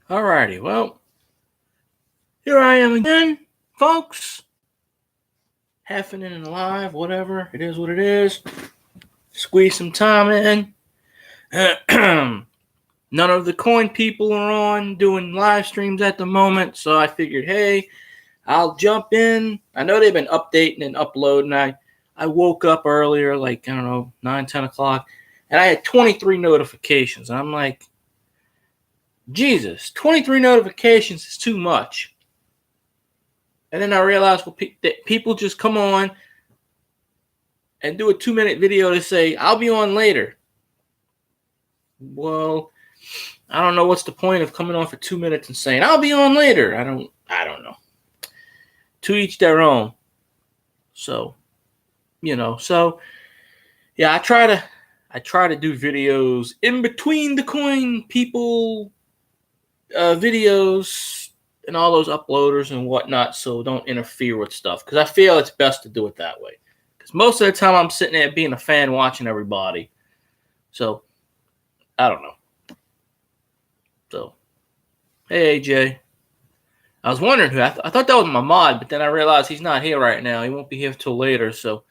Alrighty, well, here I am again, folks. Half an inning live, whatever. It is what it is. Squeeze some time in. None of the coin people are on doing live streams at the moment, so I figured, hey, I'll jump in. I know they've been updating and uploading. I woke up earlier, like, I don't know, 9, 10 o'clock, and I had 23 notifications. And I'm like, Jesus, 23 notifications is too much. And then I realized that people just come on and do a 2-minute video to say, I'll be on later. Well, I don't know what's the point of coming on for 2 minutes and saying, I'll be on later. I don't know. To each their own. So, yeah, I try to do videos in between the coin people videos and all those uploaders and whatnot, so don't interfere with stuff, because I feel it's best to do it that way, because most of the time I'm sitting there being a fan watching everybody. So I don't know. So hey, AJ, I was wondering who I thought that was my mod, but then I realized he's not here right now. He won't be here till later, so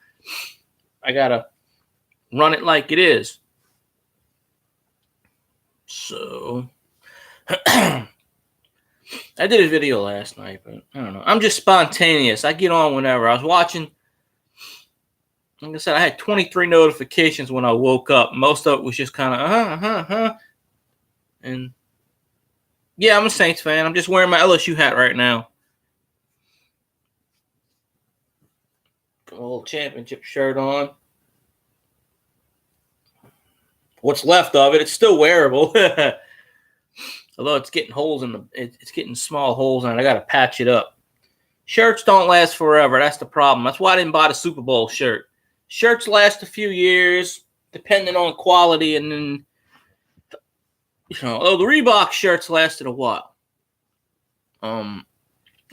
I gotta run it like it is. So I did a video last night, but I don't know. I'm just spontaneous. I get on whenever. I was watching, like I said, I had 23 notifications when I woke up. Most of it was just kind of, And yeah, I'm a Saints fan. I'm just wearing my LSU hat right now. Got a little championship shirt on. What's left of it, it's still wearable. Although it's getting it's getting small holes in it. I got to patch it up. Shirts don't last forever. That's the problem. That's why I didn't buy the Super Bowl shirt. Shirts last a few years, depending on quality, and then, the Reebok shirts lasted a while.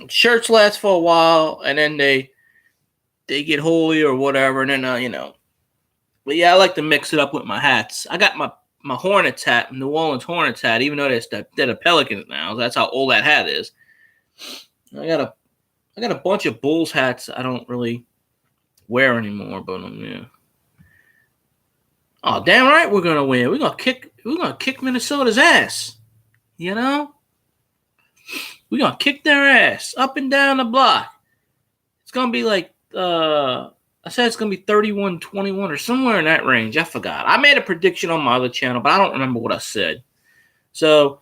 Shirts last for a while, and then they get holy or whatever, and then But yeah, I like to mix it up with my hats. I got my Hornets hat, New Orleans Hornets hat, even though they're the Pelicans now. That's how old that hat is. I got a bunch of Bulls hats I don't really wear anymore, but yeah. Oh, damn right we're gonna win. We're gonna kick Minnesota's ass. We're gonna kick their ass up and down the block. It's gonna be like I said it's gonna be 31-21 or somewhere in that range. I forgot. I made a prediction on my other channel, but I don't remember what I said. So,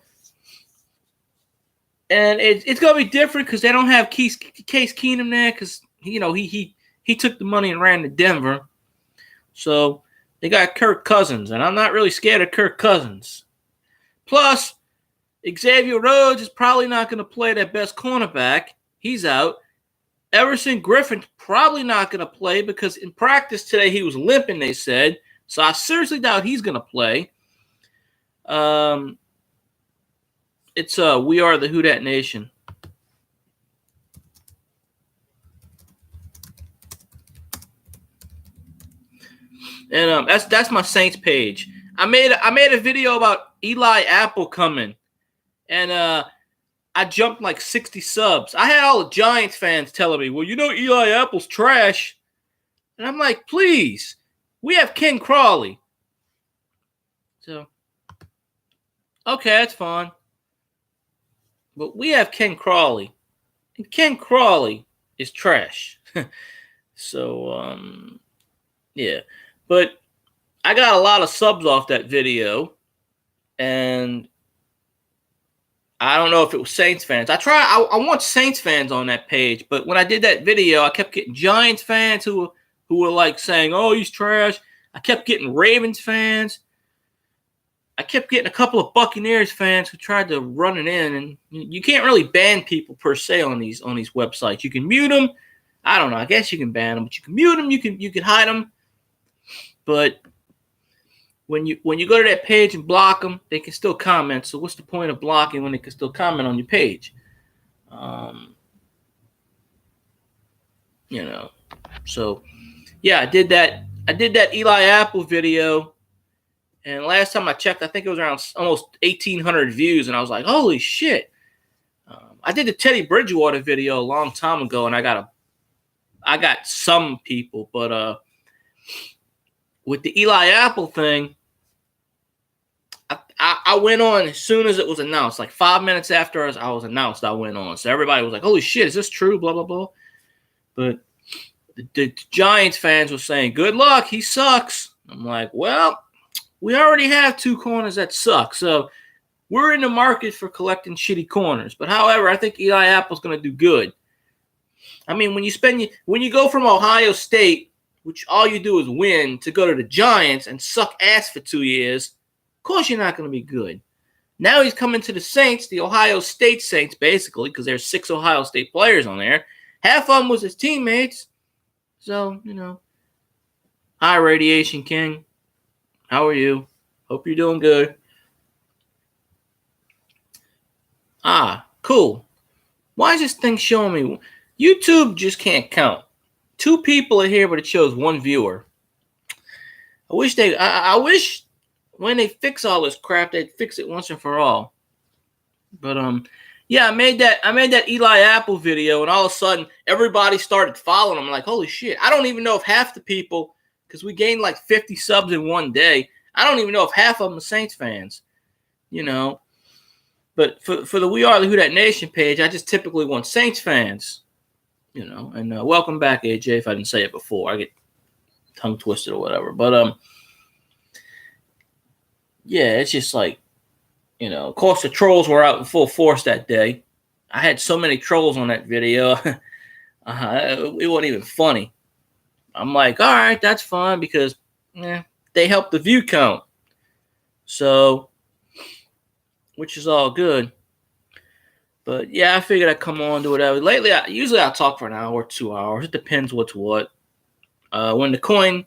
and it's gonna be different because they don't have Case Keenum there, because he took the money and ran to Denver. So they got Kirk Cousins, and I'm not really scared of Kirk Cousins. Plus, Xavier Rhodes is probably not going to play their best cornerback. He's out. Everson Griffen's probably not going to play because in practice today he was limping, they said. So I seriously doubt he's going to play. It's We Are the Who Dat Nation. And that's my Saints page. I made a video about Eli Apple coming, and I jumped like 60 subs. I had all the Giants fans telling me, well, Eli Apple's trash. And I'm like, please, we have Ken Crawley. So, okay, that's fine. But we have Ken Crawley. And Ken Crawley is trash. So, yeah. But I got a lot of subs off that video. And I don't know if it was Saints fans. I want Saints fans on that page, but when I did that video, I kept getting Giants fans who were like saying, "Oh, he's trash." I kept getting Ravens fans. I kept getting a couple of Buccaneers fans who tried to run it in, and you can't really ban people per se on these websites. You can mute them. I don't know. I guess you can ban them, but you can mute them. You can hide them, but when you go to that page and block them, they can still comment. So what's the point of blocking when they can still comment on your page? So yeah, I did that Eli Apple video, And last time I checked, I think it was around almost 1,800 views, and I was like, holy shit. I did the Teddy Bridgewater video a long time ago, and I got some people, but with the Eli Apple thing, I went on as soon as it was announced. Like 5 minutes after I was announced, I went on. So everybody was like, holy shit, is this true? Blah, blah, blah. But the Giants fans were saying, good luck, he sucks. I'm like, well, we already have 2 corners that suck. So we're in the market for collecting shitty corners. But however, I think Eli Apple's going to do good. I mean, when you go from Ohio State, which all you do is win, to go to the Giants and suck ass for 2 years, of course you're not going to be good. Now he's coming to the Saints, the Ohio State Saints, basically, because there's 6 Ohio State players on there. Half of them was his teammates. So, hi, Radiation King. How are you? Hope you're doing good. Cool. Why is this thing showing me? YouTube just can't count. 2 people are here, but it shows 1 viewer. I wish when they fix all this crap, they'd fix it once and for all. But yeah, I made that Eli Apple video, and all of a sudden everybody started following him. I'm like, holy shit! I don't even know if half the people, because we gained like 50 subs in one day. I don't even know if half of them are Saints fans. But for the We Are the Who Dat Nation page, I just typically want Saints fans. And welcome back, AJ. If I didn't say it before, I get tongue twisted or whatever. But yeah, it's just like, of course the trolls were out in full force that day. I had so many trolls on that video. It wasn't even funny. I'm like, all right, that's fine, because they help the view count. So, which is all good. But yeah, I figured I'd come on, do whatever. Lately, usually I'll talk for an hour or 2 hours. It depends what's what. When the coin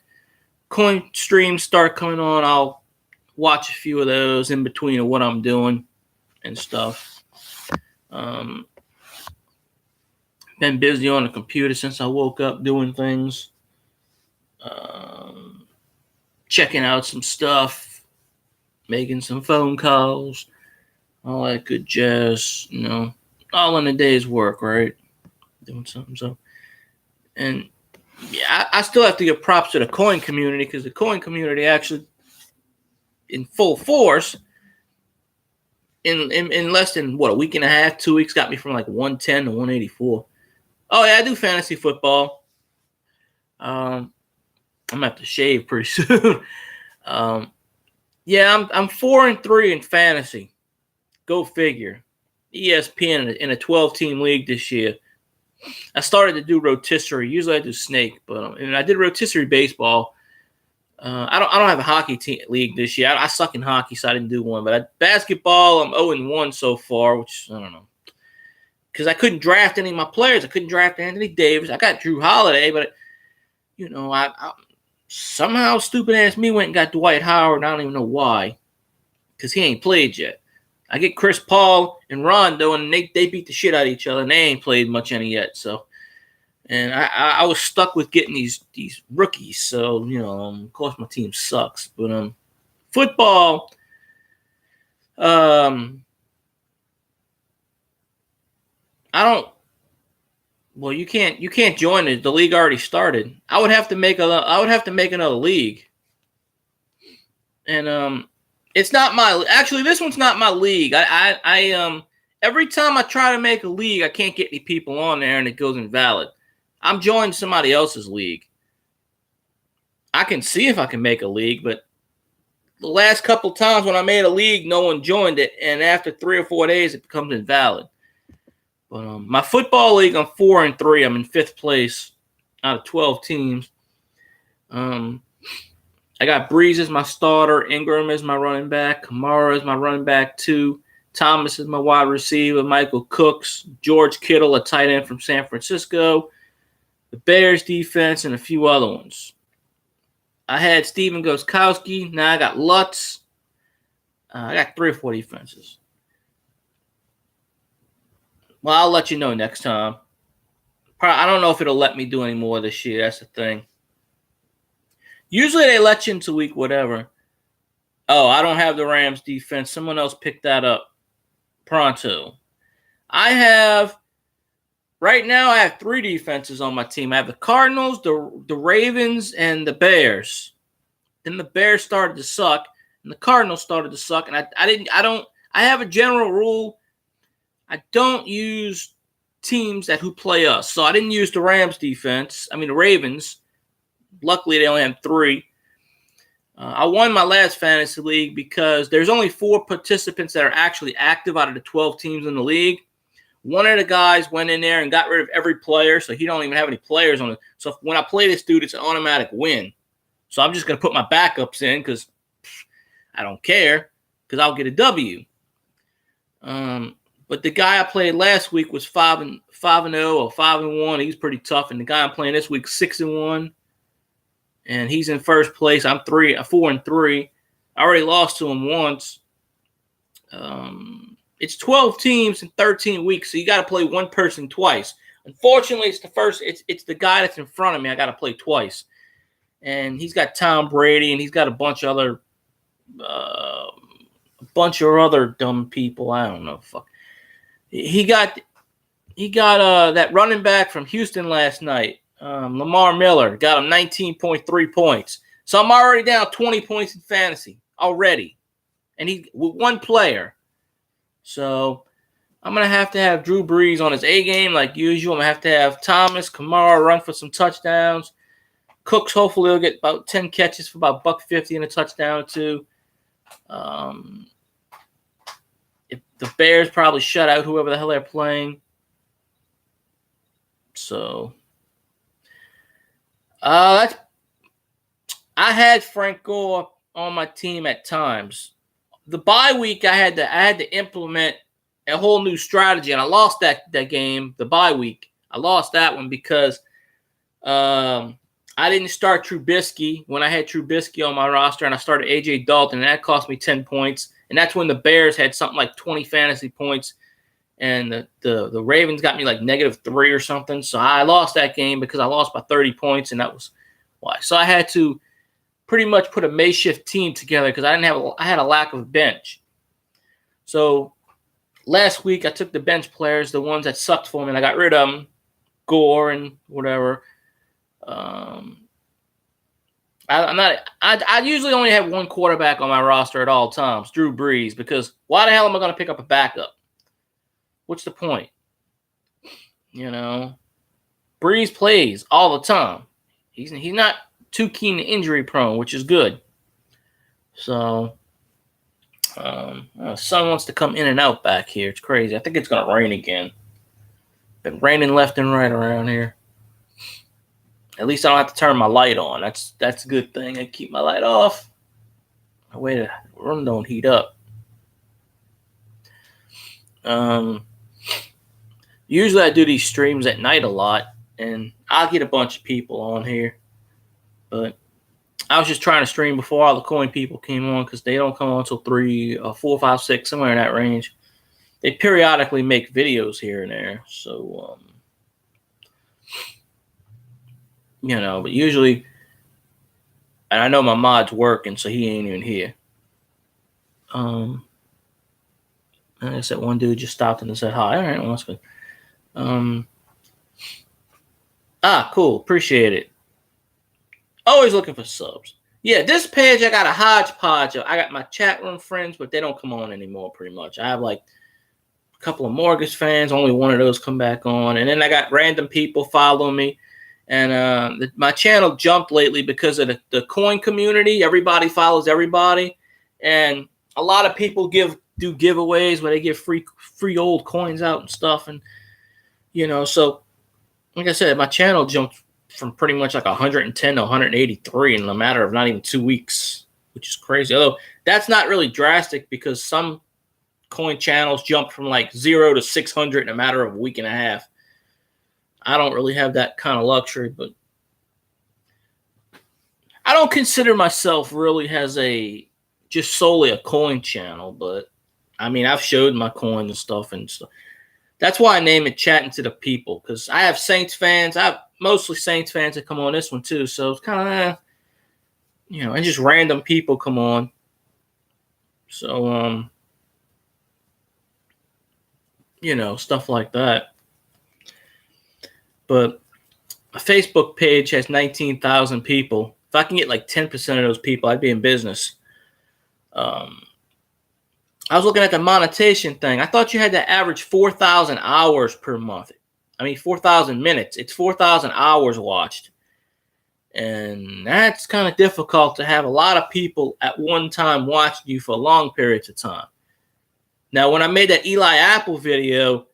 streams start coming on, I'll watch a few of those in between of what I'm doing and stuff. Been busy on the computer since I woke up, doing things. Checking out some stuff, making some phone calls, all that good jazz, all in a day's work, right? Doing something. So, and yeah, I still have to give props to the coin community, because the coin community actually, in full force, in less than a week and a half, 2 weeks, got me from like 110 to 184. Oh yeah, I do fantasy football. I'm gonna have to shave pretty soon. Yeah, I'm 4-3 in fantasy. Go figure. ESPN in a 12-team league this year. I started to do rotisserie. Usually I do snake, but I did rotisserie baseball. I don't have a hockey league this year. I suck in hockey, so I didn't do one. But basketball, I'm 0-1 so far, which I don't know, because I couldn't draft any of my players. I couldn't draft Anthony Davis. I got Drew Holiday, but I somehow stupid ass me went and got Dwight Howard, and I don't even know why, because he ain't played yet. I get Chris Paul and Rondo, and they beat the shit out of each other, and they ain't played much any yet. So, and I was stuck with getting these rookies. So, of course my team sucks. But football, I don't. Well, you can't join it. The league already started. I would have to make another league. And it's not this one's not my league. I every time I try to make a league, I can't get any people on there, and it goes invalid. I'm joining somebody else's league. I can see if I can make a league, but the last couple times when I made a league, no one joined it, and after 3 or 4 days, it becomes invalid. But my football league, I'm 4-3. I'm in 5th place out of 12 teams. I got Breeze as my starter, Ingram as my running back, Kamara as my running back 2, Thomas is my wide receiver, Michael Cooks, George Kittle, a tight end from San Francisco, the Bears defense, and a few other ones. I had Steven Gostkowski. Now I got Lutz. I got 3 or 4 defenses. Well, I'll let you know next time. I don't know if it'll let me do any more this year. That's the thing. Usually they let you into week whatever. Oh, I don't have the Rams defense. Someone else picked that up pronto. Right now I have 3 defenses on my team. I have the Cardinals, the Ravens, and the Bears. Then the Bears started to suck, and the Cardinals started to suck. And I have a general rule. I don't use teams who play us. So I didn't use the Rams defense. I mean, the Ravens. Luckily, they only have 3. I won my last fantasy league because there's only 4 participants that are actually active out of the 12 teams in the league. One of the guys went in there and got rid of every player, so he don't even have any players on it. So when I play this dude, it's an automatic win. So I'm just going to put my backups in because I don't care because I'll get a W. But the guy I played last week was 5-0 or 5-1. He's pretty tough. And the guy I'm playing this week 6-1. And he's in first place. I'm 4-3. I already lost to him once. It's 12 teams in 13 weeks, so you got to play one person twice. Unfortunately, it's the guy that's in front of me I got to play twice. And he's got Tom Brady, and he's got a bunch of other dumb people. I don't know. Fuck. He got that running back from Houston last night. Lamar Miller got him 19.3 points. So I'm already down 20 points in fantasy already. And he with one player. So I'm going to have Drew Brees on his A game like usual. I'm going to have Thomas, Kamara run for some touchdowns. Cooks, hopefully, will get about 10 catches for about $150 and a touchdown or 2. If the Bears probably shut out whoever the hell they're playing. So I had Frank Gore on my team at times. The bye week, I had to implement a whole new strategy, and I lost that game. The bye week, I lost that one because I didn't start Trubisky when I had Trubisky on my roster, and I started AJ Dalton, and that cost me 10 points. And that's when the Bears had something like 20 fantasy points, and the Ravens got me like -3 or something. So I lost that game because I lost by 30 points, and that was why. So I had to pretty much put a makeshift team together because I had a lack of bench. So last week I took the bench players, the ones that sucked for me, and I got rid of them, Gore and whatever. I usually only have one quarterback on my roster at all times, Drew Brees, because why the hell am I going to pick up a backup? What's the point? Brees plays all the time. He's not too keen to injury prone, which is good. So, sun wants to come in and out back here. It's crazy. I think it's going to rain again. Been raining left and right around here. At least I don't have to turn my light on. That's a good thing. I keep my light off. That way the room don't heat up. Usually I do these streams at night a lot, and I'll get a bunch of people on here. But I was just trying to stream before all the coin people came on because they don't come on until 3 or 4, 5, 6, somewhere in that range. They periodically make videos here and there. So, but usually, and I know my mod's working, so he ain't even here. Like I said, one dude just stopped and said hi. All right, well, that's good. Cool. Appreciate it. Always looking for subs. Yeah, this page, I got a hodgepodge. I got my chat room friends, but they don't come on anymore pretty much. I have like a couple of Mortgage fans. Only one of those come back on. And then I got random people following me. And my channel jumped lately because of the coin community. Everybody follows everybody. And a lot of people do giveaways where they give free old coins out and stuff. And, so like I said, my channel jumped from pretty much like 110 to 183 in a matter of not even 2 weeks, which is crazy. Although that's not really drastic because some coin channels jump from like 0 to 600 in a matter of a week and a half. I don't really have that kind of luxury, but I don't consider myself really as just solely a coin channel, but I mean, I've showed my coins and stuff. That's why I name it Chatting to the People, because I have Saints fans. I have mostly Saints fans that come on this one too. So it's kind of, and just random people come on. So stuff like that. But a Facebook page has 19,000 people. If I can get like 10% of those people, I'd be in business. I was looking at the monetization thing. I thought you had to average 4,000 hours per month. 4,000 minutes. It's 4,000 hours watched. And that's kind of difficult to have a lot of people at one time watching you for long periods of time. Now, when I made that Eli Apple video,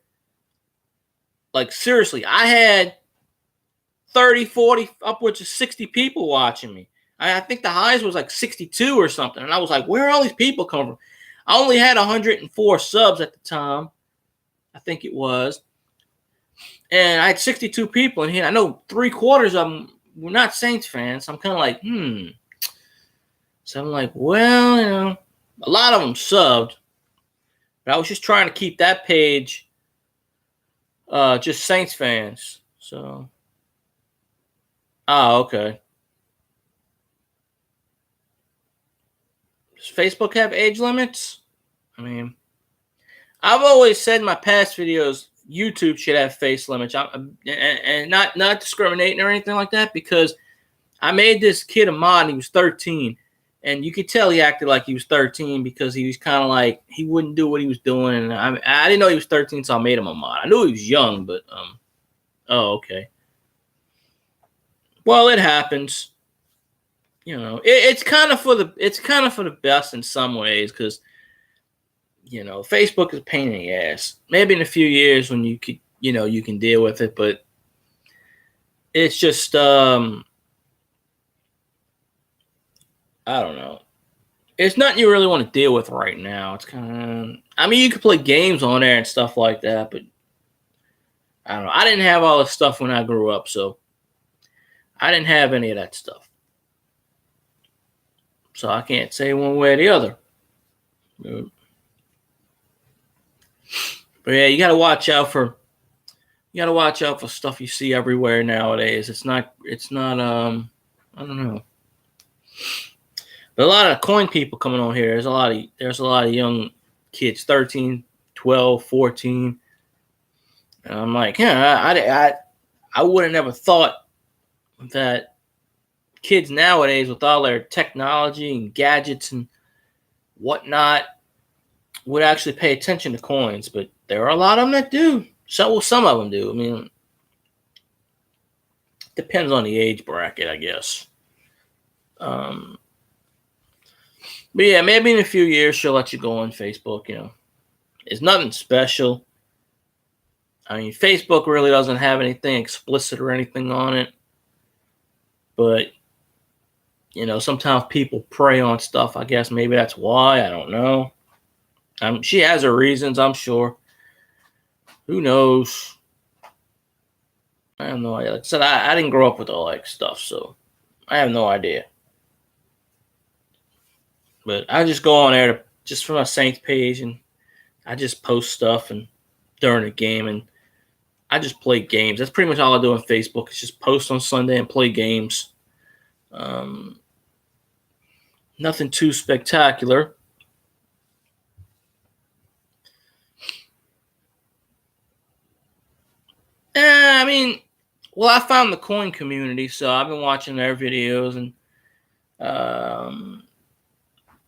like seriously, I had 30, 40, upwards of 60 people watching me. I think the highest was like 62 or something. And I was like, where are all these people coming from? I only had 104 subs at the time. I think it was. And I had 62 people in here. I know 3/4 of them were not Saints fans. So I'm kind of like, So I'm like, well, a lot of them subbed. But I was just trying to keep that page just Saints fans. So, okay. Does Facebook have age limits? I mean, I've always said in my past videos, YouTube should have face limits. And not discriminating or anything like that, because I made this kid a mod and he was 13. And you could tell he acted like he was 13 because he was kind of like, he wouldn't do what he was doing. And I didn't know he was 13, so I made him a mod. I knew he was young, but, okay. Well, it happens. It's kind of for the best in some ways, because Facebook is a pain in the ass. Maybe in a few years when you could, you can deal with it, but it's just I don't know. It's nothing you really want to deal with right now. It's kind of, you could play games on there and stuff like that, but I don't know. I didn't have all this stuff when I grew up, so I didn't have any of that stuff. So I can't say one way or the other. But yeah, you gotta watch out for stuff you see everywhere nowadays. It's not I don't know. But a lot of coin people coming on here. There's a lot of young kids, 13, 12, 14. And I'm like, I would have never thought that kids nowadays, with all their technology and gadgets and whatnot, would actually pay attention to coins. But there are a lot of them that do. Some of them do. Depends on the age bracket, I guess. But yeah, maybe in a few years she'll let you go on Facebook. It's nothing special. Facebook really doesn't have anything explicit or anything on it. But, sometimes people prey on stuff. I guess maybe that's why. I don't know. She has her reasons, I'm sure. Who knows? I have no idea. Like I said, I didn't grow up with all that stuff, so I have no idea. But I just go on there just for my Saints page, and I just post stuff and during the game, and I just play games. That's pretty much all I do on Facebook. Is just post on Sunday and play games. Nothing too spectacular. Well, I found the coin community, so I've been watching their videos, and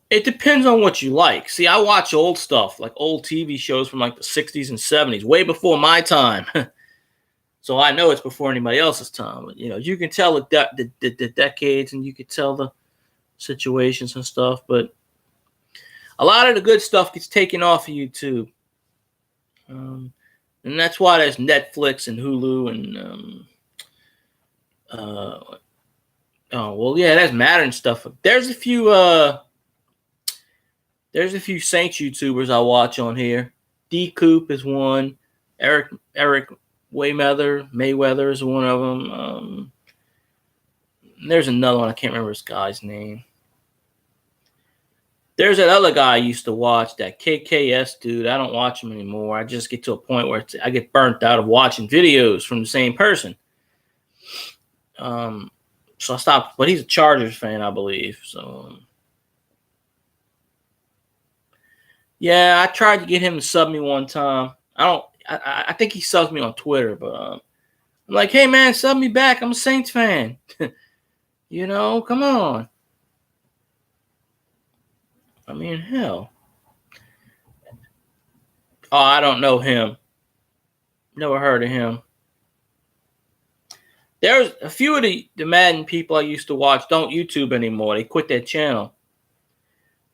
it depends on what you like. See, I watch old stuff, like old TV shows from like the 60s and 70s, way before my time. So I know it's before anybody else's time. But, you can tell the decades, and you can tell the situations and stuff. But a lot of the good stuff gets taken off of YouTube. And that's why there's Netflix and Hulu and that's Madden stuff. There's a few Saints YouTubers I watch on here. D Coop is one. Eric Mayweather is one of them. There's another one. I can't remember this guy's name. There's that other guy I used to watch, that KKS dude. I don't watch him anymore. I just get to a point where I get burnt out of watching videos from the same person. So I stopped. But he's a Chargers fan, I believe. So Yeah, I tried to get him to sub me one time. I think he subs me on Twitter, but I'm like, hey man, sub me back. I'm a Saints fan. Come on. I mean, hell. Oh, I don't know him. Never heard of him. There's a few of the Madden people I used to watch don't YouTube anymore. They quit their channel.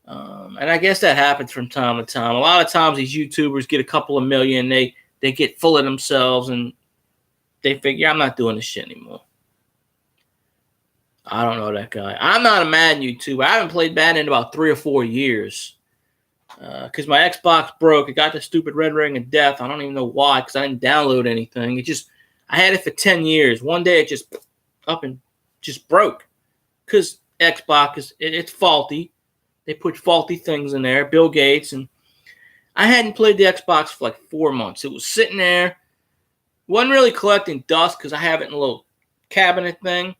And I guess that happens from time to time. A lot of times these YouTubers get a couple of million. They get full of themselves and they figure, I'm not doing this shit anymore. I don't know that guy. I'm not a Madden YouTuber. I haven't played Madden in about 3 or 4 years. Because my Xbox broke. It got the stupid red ring of death. I don't even know why, because I didn't download anything. I had it for 10 years. One day it just up and just broke. Because Xbox it's faulty. They put faulty things in there. Bill Gates. And I hadn't played the Xbox for like 4 months. It was sitting there. Wasn't really collecting dust because I have it in a little cabinet thing.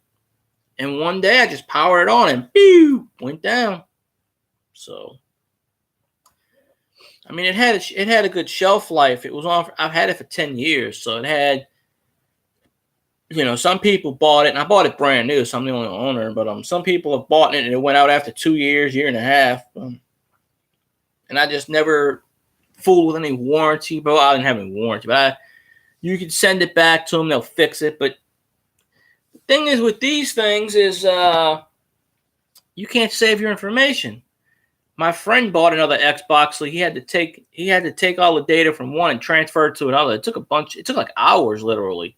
And one day I just powered it on and pew, went down. So, I mean, it had a good shelf life. It was on. I've had it for 10 years, so it had. Some people bought it, and I bought it brand new, so I'm the only owner. But some people have bought it, and it went out after 2 years, year and a half. And I just never fooled with any warranty, bro. I didn't have any warranty, but you can send it back to them; they'll fix it. But the thing is, with these things, is you can't save your information. My friend bought another Xbox, so he had to take all the data from one and transfer it to another. It took like hours, literally.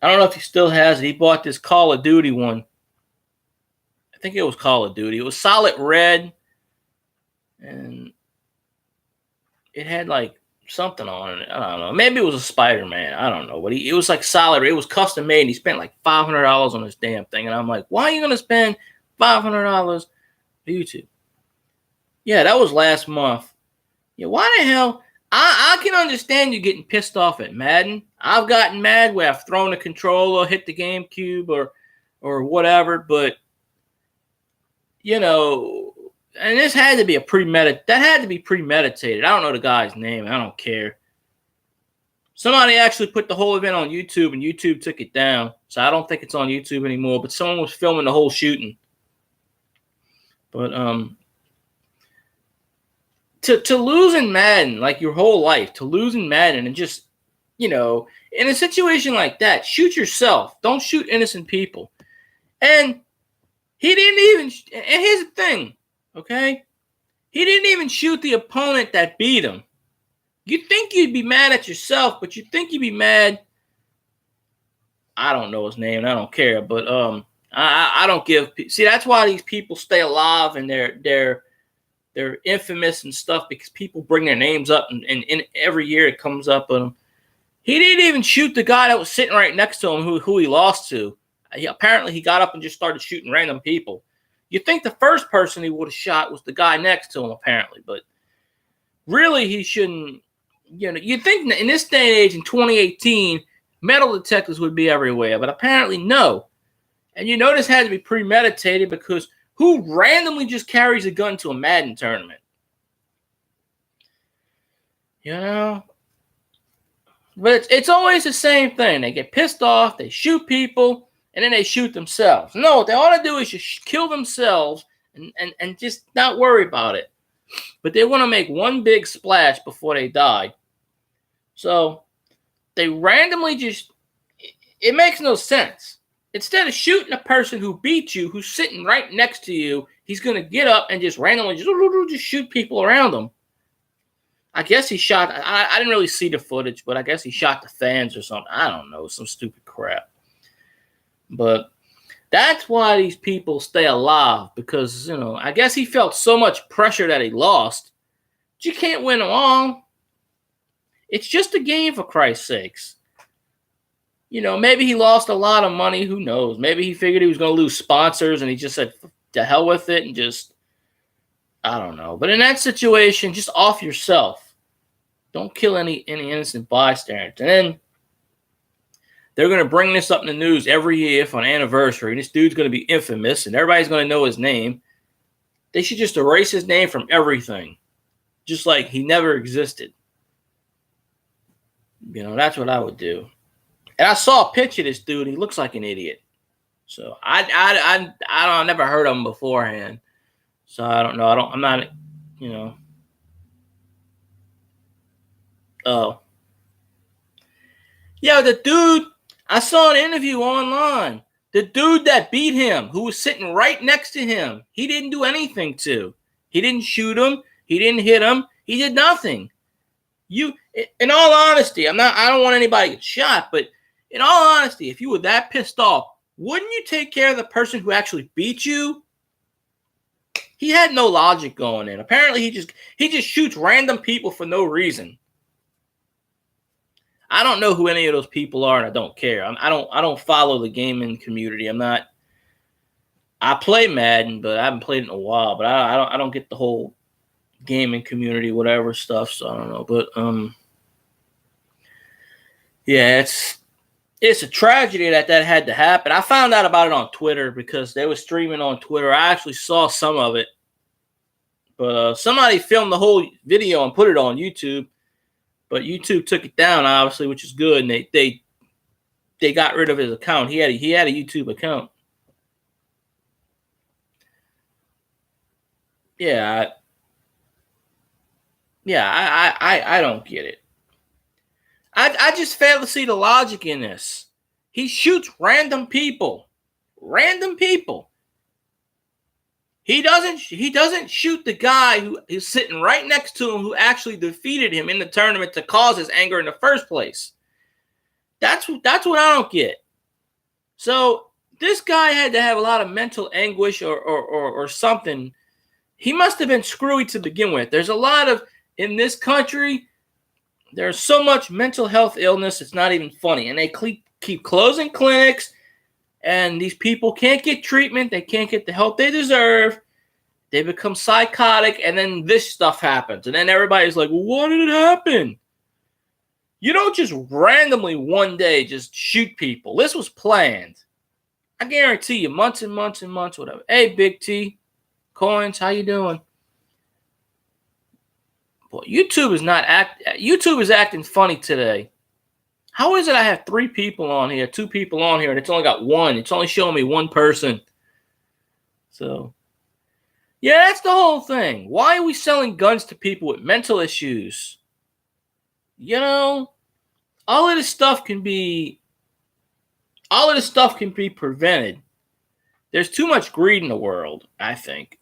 I don't know if he still has it. He bought this Call of Duty one. I think it was Call of Duty. It was solid red, and it had like something on it. I don't know. Maybe it was a Spider-Man. I don't know. But it was like solid. It was custom made, and he spent like $500 on this damn thing. And I'm like, why are you going to spend $500 for YouTube? Yeah, that was last month. Yeah, why the hell? I can understand you getting pissed off at Madden. I've gotten mad where I've thrown the controller, hit the GameCube, or whatever. But and this had to be premeditated. I don't know the guy's name. I don't care. Somebody actually put the whole event on YouTube, and YouTube took it down. So I don't think it's on YouTube anymore. But someone was filming the whole shooting. But To lose in Madden, like your whole life, to lose in Madden and just, in a situation like that, shoot yourself. Don't shoot innocent people. And he didn't even, and here's the thing, okay? He didn't even shoot the opponent that beat him. You think you'd be mad at yourself, but you think you'd be mad. I don't know his name, and I don't care, but I don't give. See, that's why these people stay alive, and they're infamous and stuff because people bring their names up, and every year it comes up. He didn't even shoot the guy that was sitting right next to him who he lost to. Apparently, he got up and just started shooting random people. You think the first person he would have shot was the guy next to him, apparently, but really he shouldn't. You'd think in this day and age, in 2018, metal detectors would be everywhere, but apparently no. And this had to be premeditated because who randomly just carries a gun to a Madden tournament? But it's always the same thing. They get pissed off, they shoot people, and then they shoot themselves. No, what they ought to do is just kill themselves and just not worry about it. But they want to make one big splash before they die. So they randomly it makes no sense. Instead of shooting a person who beat you, who's sitting right next to you, he's going to get up and just randomly just shoot people around him. I guess he shot. I didn't really see the footage, but I guess he shot the fans or something. I don't know, some stupid crap. But that's why these people stay alive because, I guess he felt so much pressure that he lost. But you can't win them all. It's just a game, for Christ's sakes. Maybe he lost a lot of money. Who knows? Maybe he figured he was going to lose sponsors and he just said, to hell with it and just, I don't know. But in that situation, just off yourself. Don't kill any innocent bystanders. And then they're going to bring this up in the news every year for an anniversary. This dude's going to be infamous and everybody's going to know his name. They should just erase his name from everything. just like he never existed. You know, that's what I would do. And I saw a picture of this dude. He looks like an idiot. So I never heard of him beforehand. So I don't know. I'm not, you know. Oh. Yeah, the dude, I saw an interview online. The dude that beat him, who was sitting right next to him, he didn't do anything to. He didn't shoot him. He didn't hit him. He did nothing. In all honesty, I don't want anybody to get shot, but in all honesty, if you were that pissed off, wouldn't you take care of the person who actually beat you? He had no logic going in. Apparently, he just shoots random people for no reason. I don't know who any of those people are, and I don't care. I don't follow the gaming community. I play Madden, but I haven't played it in a while. But I don't get the whole gaming community, whatever stuff. So I don't know. But yeah, it's a tragedy that had to happen. I found out about it on Twitter because they were streaming on Twitter. I actually saw some of it, but somebody filmed the whole video and put it on YouTube. But YouTube took it down, obviously, which is good, and they got rid of his account. He had a YouTube account. Yeah, I don't get it. I just fail to see the logic in this. He shoots random people. Random people. He doesn't shoot the guy who is sitting right next to him who actually defeated him in the tournament to cause his anger in the first place. That's what I don't get. So this guy had to have a lot of mental anguish or something. He must have been screwy to begin with. There's a lot of, in this country, there's so much mental health illness, it's not even funny. And they keep closing clinics, and these people can't get treatment. They can't get the help they deserve. They become psychotic, and then this stuff happens. And then everybody's like, well, why did it happen? You don't just randomly one day just shoot people. This was planned. I guarantee you, months and months and months, whatever. Hey, Big T, Coins, how you doing? Boy, YouTube is acting funny today. How is it I have 3 people on here, 2 people on here, and it's only got 1? It's only showing me 1 person. So, yeah, that's the whole thing. Why are we selling guns to people with mental issues? You know, all of this stuff can be prevented. There's too much greed in the world, I think.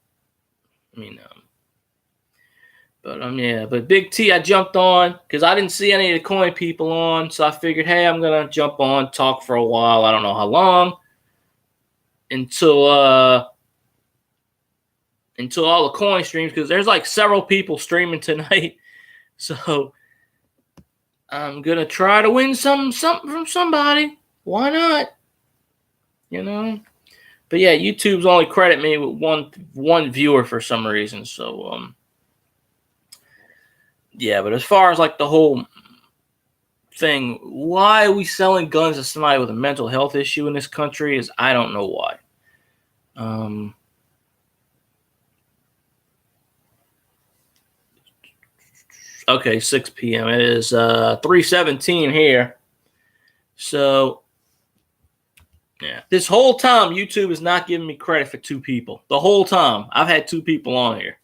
I mean, but Big T, I jumped on because I didn't see any of the coin people on, so I figured, hey, I'm gonna jump on, talk for a while. I don't know how long until all the coin streams, because there's like several people streaming tonight, so I'm gonna try to win something from somebody. Why not? You know. But yeah, YouTube's only credit me with one viewer for some reason, so yeah, but as far as like the whole thing, why are we selling guns to somebody with a mental health issue in this country is I don't know why. Okay, 6 p.m. It is 3:17 here. So yeah, this whole time YouTube is not giving me credit for 2 people. The whole time I've had 2 people on here.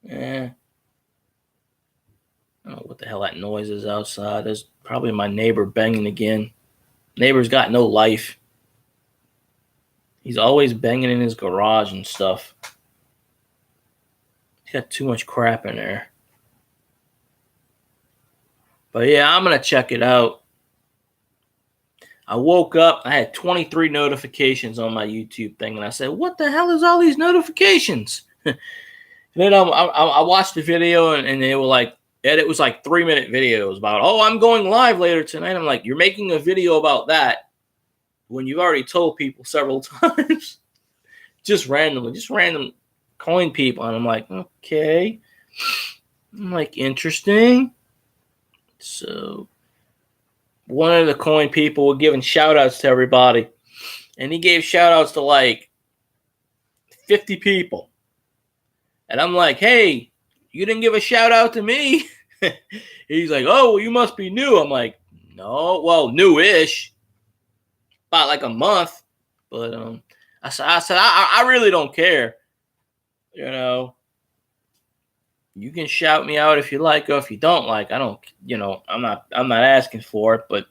Yeah. I don't know what the hell that noise is outside. There's probably my neighbor banging again. Neighbor's got no life. He's always banging in his garage and stuff. He's got too much crap in there. But yeah, I'm going to check it out. I woke up. I had 23 notifications on my YouTube thing. And I said, what the hell is all these notifications? Then I watched the video, and they were like, and it was like 3-minute videos about, oh, I'm going live later tonight. I'm like, you're making a video about that when you've already told people several times, just random coin people. And I'm like, okay. I'm like, interesting. So one of the coin people were giving shout outs to everybody, and he gave shout outs to like 50 people. And I'm like, hey, you didn't give a shout out to me. He's like, oh, well, you must be new. I'm like, no, well, newish, about like a month. But I really don't care. You know, you can shout me out if you like or if you don't like. I don't, I'm not asking for it. But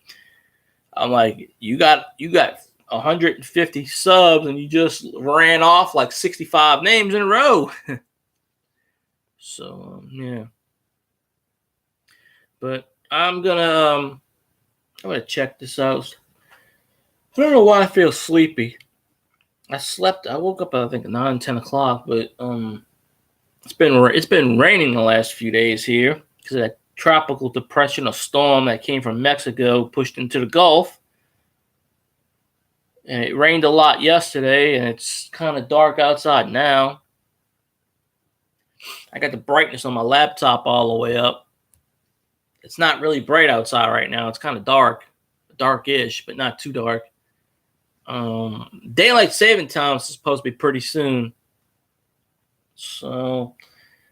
I'm like, you got 150 subs and you just ran off like 65 names in a row. So yeah. But I'm gonna check this out. I don't know why I feel sleepy. I woke up at I think 9, 10 o'clock, but it's been raining the last few days here because of that tropical depression, a storm that came from Mexico, pushed into the Gulf. And it rained a lot yesterday, and it's kind of dark outside now. I got the brightness on my laptop all the way up. It's not really bright outside right now. It's kind of darkish, but not too dark. Daylight saving time is supposed to be pretty soon. So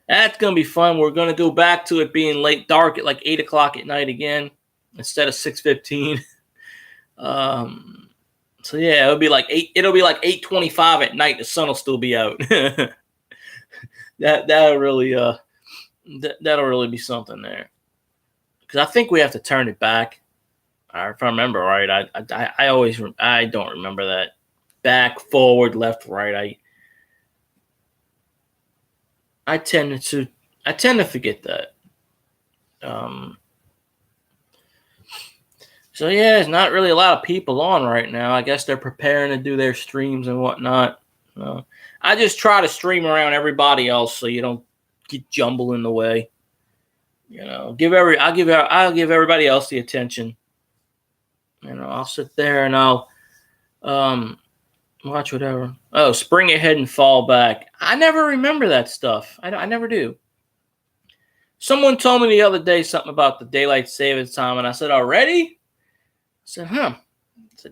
that's going to be fun. We're going to go back to it being late dark at like 8 o'clock at night again instead of 6:15. So yeah, it'll be like 8:25 at night. The sun will still be out. That'll really be something there. Because I think we have to turn it back. If I remember right, I don't remember that. Back, forward, left, right. I tend to forget that. So yeah, there's not really a lot of people on right now. I guess they're preparing to do their streams and whatnot. I just try to stream around everybody else so you don't get jumbled in the way. I'll give everybody else the attention. I'll sit there and I'll watch whatever. Oh, spring ahead and fall back. I never remember that stuff. I never do. Someone told me the other day something about the daylight savings time, and I said, already? I said, huh. I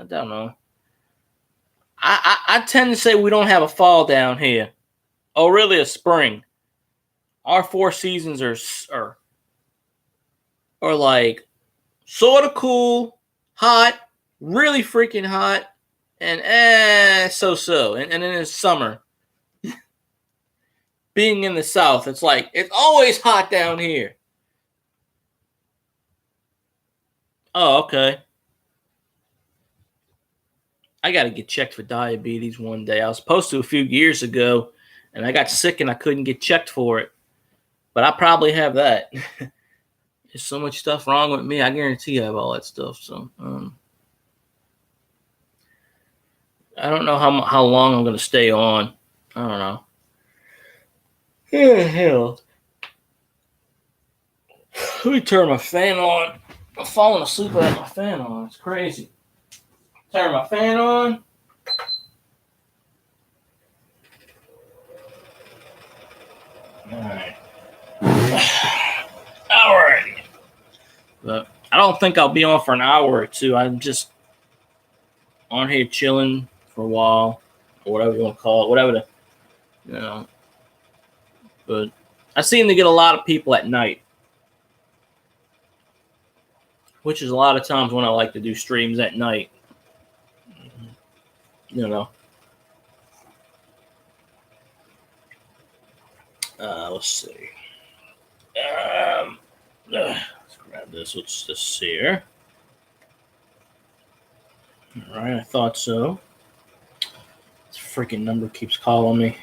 don't know. I tend to say we don't have a fall down here. Oh, really, a spring. Our 4 seasons are like sort of cool, hot, really freaking hot, and so. And then it's summer. Being in the South, it's like, it's always hot down here. Oh, okay. I got to get checked for diabetes one day. I was supposed to a few years ago, and I got sick and I couldn't get checked for it. But I probably have that. There's so much stuff wrong with me. I guarantee I have all that stuff. So I don't know how long I'm going to stay on. I don't know. Hell. Let me turn my fan on. I'm falling asleep without my fan on. It's crazy. Turn my fan on. Alright. Alright. But I don't think I'll be on for an hour or two. I'm just on here chilling for a while. Or whatever you want to call it. Whatever But I seem to get a lot of people at night. Which is a lot of times when I like to do streams at night. Let's see. Let's grab this. What's this here? All right, I thought so. This freaking number keeps calling me.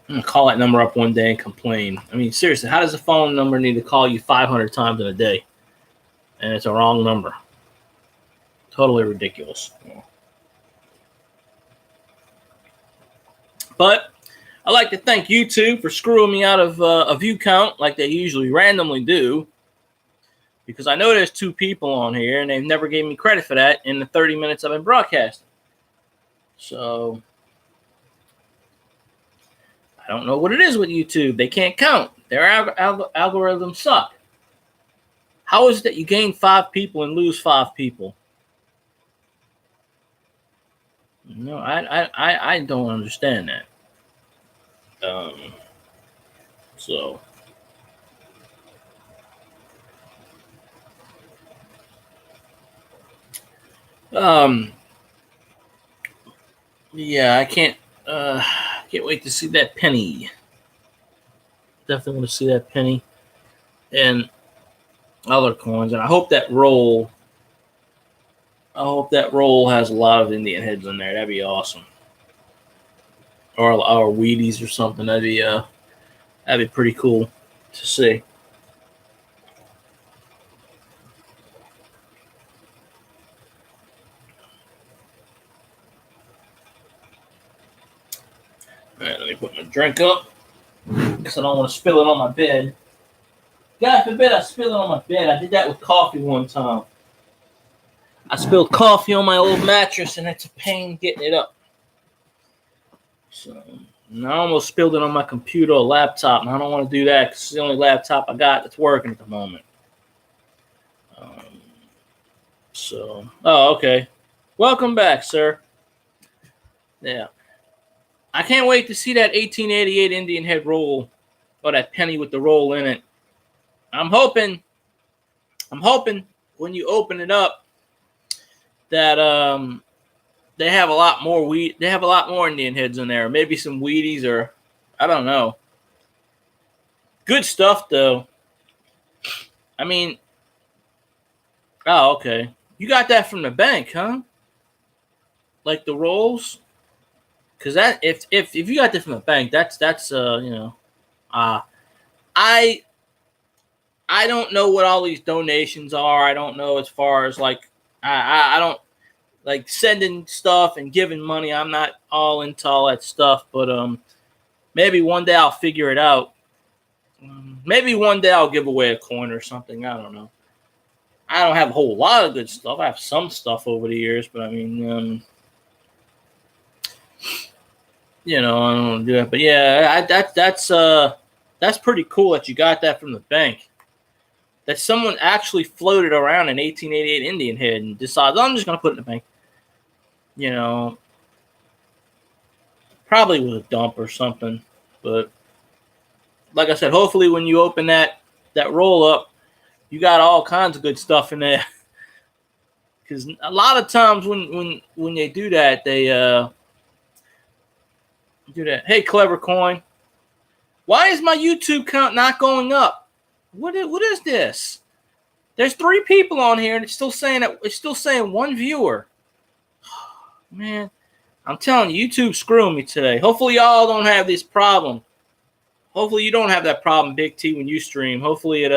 I'm going to call that number up one day and complain. I mean, seriously, how does a phone number need to call you 500 times in a day? And it's a wrong number. Totally ridiculous. But I'd like to thank YouTube for screwing me out of a view count like they usually randomly do. Because I know there's 2 people on here, and they've never gave me credit for that in the 30 minutes I've been broadcasting. So I don't know what it is with YouTube. They can't count. Their algorithms suck. How is it that you gain 5 people and lose 5 people? No, I don't understand that. So um, yeah, I can't wait to see that penny. Definitely want to see that penny and other coins, and I hope that roll. I hope that roll has a lot of Indian heads in there. That'd be awesome. Or Wheaties or something. That'd be pretty cool to see. All right, let me put my drink up because I don't want to spill it on my bed. God forbid I spill it on my bed. I did that with coffee one time. I spilled coffee on my old mattress, and it's a pain getting it up. So, and I almost spilled it on my computer or laptop, and I don't want to do that because it's the only laptop I got that's working at the moment. Okay. Welcome back, sir. Yeah. I can't wait to see that 1888 Indian head roll, or that penny with the roll in it. I'm hoping when you open it up that they have a lot more they have a lot more Indian heads in there. Maybe some Wheaties, or I don't know. Good stuff though. I mean, oh, okay. You got that from the bank, huh? Like the rolls? Cause that if you got that from the bank, that's uh I I don't know what all these donations are. I don't know as far as like I don't like sending stuff and giving money. I'm not all into all that stuff, but maybe one day I'll figure it out. Maybe one day I'll give away a coin or something. I don't know. I don't have a whole lot of good stuff. I have some stuff over the years, but I mean, I don't do that. But yeah, that's pretty cool that you got that from the bank. That someone actually floated around an 1888 Indian head and decided, I'm just going to put it in the bank. You know, probably with a dump or something. But like I said, hopefully when you open that roll up, you got all kinds of good stuff in there. Because a lot of times when they do that, they do that. Hey, Clever Coin, why is my YouTube count not going up? What is this? There's 3 people on here, and it's still saying 1 viewer. Man, I'm telling you, YouTube screwing me today. Hopefully y'all don't have this problem. Hopefully you don't have that problem, Big T, when you stream. Hopefully it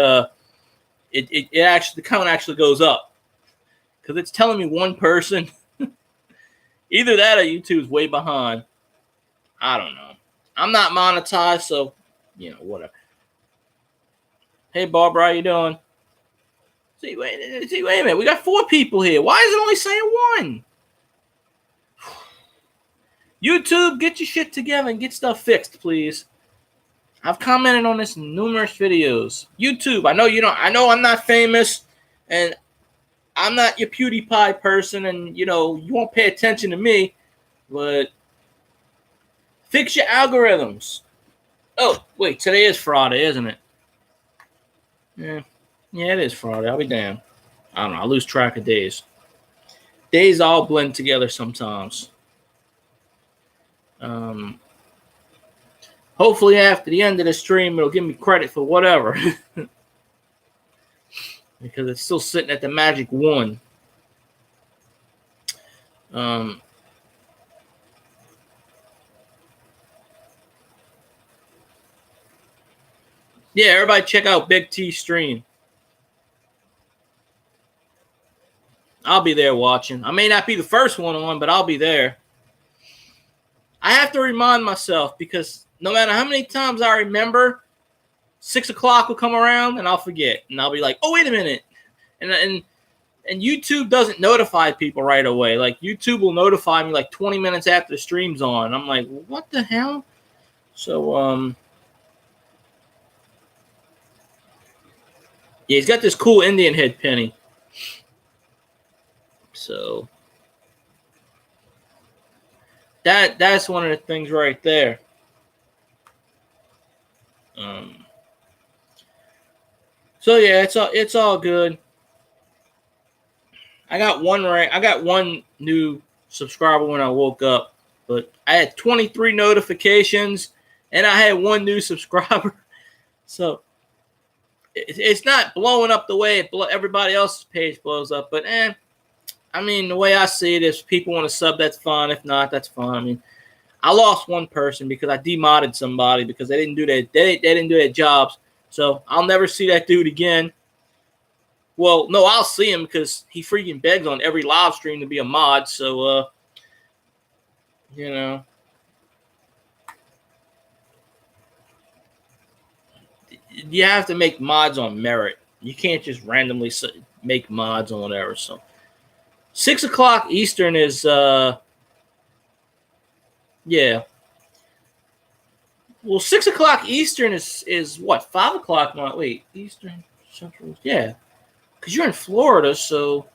actually the count actually goes up, because it's telling me 1 person. Either that or YouTube's way behind. I don't know. I'm not monetized, so whatever. Hey Barbara, how you doing? Wait a minute. We got 4 people here. Why is it only saying 1? YouTube, get your shit together and get stuff fixed, please. I've commented on this in numerous videos. YouTube, I know I'm not famous, and I'm not your PewDiePie person, and you won't pay attention to me, but fix your algorithms. Oh, wait, today is Friday, isn't it? Yeah, it is Friday. I'll be damned. I don't know. I lose track of days. Days all blend together sometimes. Hopefully after the end of the stream, it'll give me credit for whatever. Because it's still sitting at the magic 1. Yeah, everybody check out Big T stream. I'll be there watching. I may not be the first one on, but I'll be there. I have to remind myself, because no matter how many times I remember, 6 o'clock will come around and I'll forget. And I'll be like, oh, wait a minute. And YouTube doesn't notify people right away. Like, YouTube will notify me like 20 minutes after the stream's on. I'm like, what the hell? So, yeah, he's got this cool Indian head penny. So, That's one of the things right there. So yeah, it's all good. I got one new subscriber when I woke up, but I had 23 notifications and I had one new subscriber. So it's not blowing up the way everybody else's page blows up. But I mean, the way I see it is, people want to sub, that's fine. If not, that's fine. I mean, I lost one person because I demodded somebody because they didn't do they didn't do their jobs. So I'll never see that dude again. Well, no, I'll see him because he freaking begs on every live stream to be a mod. So, you know, you have to make mods on merit. You can't just randomly make mods on whatever. So, 6 o'clock Eastern is, yeah. Well, 6 o'clock Eastern is what? 5 o'clock? Wait, Eastern Central? Yeah, because you're in Florida, so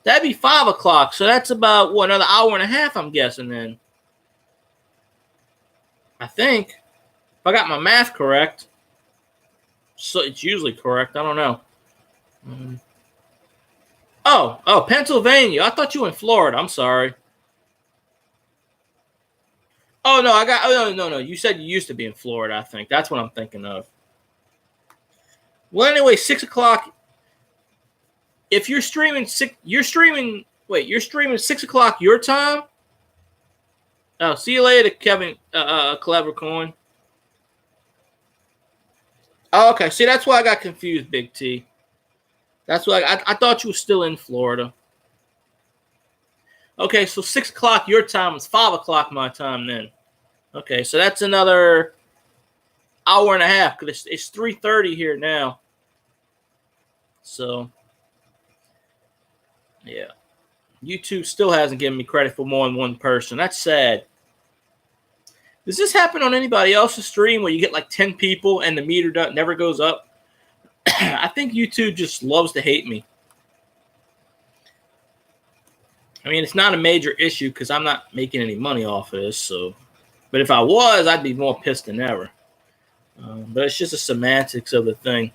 that'd be 5 o'clock. So that's about what, another hour and a half, I'm guessing then. I think, if I got my math correct. So it's usually correct. I don't know. Oh, Pennsylvania. I thought you were in Florida. I'm sorry. Oh no, no. You said you used to be in Florida. I think that's what I'm thinking of. Well, anyway, 6 o'clock. If you're streaming you're streaming 6 o'clock your time. Oh, see you later, Kevin. Clever Coin. Oh, okay. See, that's why I got confused, Big T. That's why I thought you were still in Florida. Okay, so 6 o'clock your time is 5 o'clock my time then. Okay, so that's another hour and a half because it's 3:30 here now. So, yeah. YouTube still hasn't given me credit for more than one person. That's sad. Does this happen on anybody else's stream where you get like 10 people and the meter never goes up? I think YouTube just loves to hate me. I mean, it's not a major issue because I'm not making any money off of this. So, but if I was, I'd be more pissed than ever. But it's just the semantics of the thing.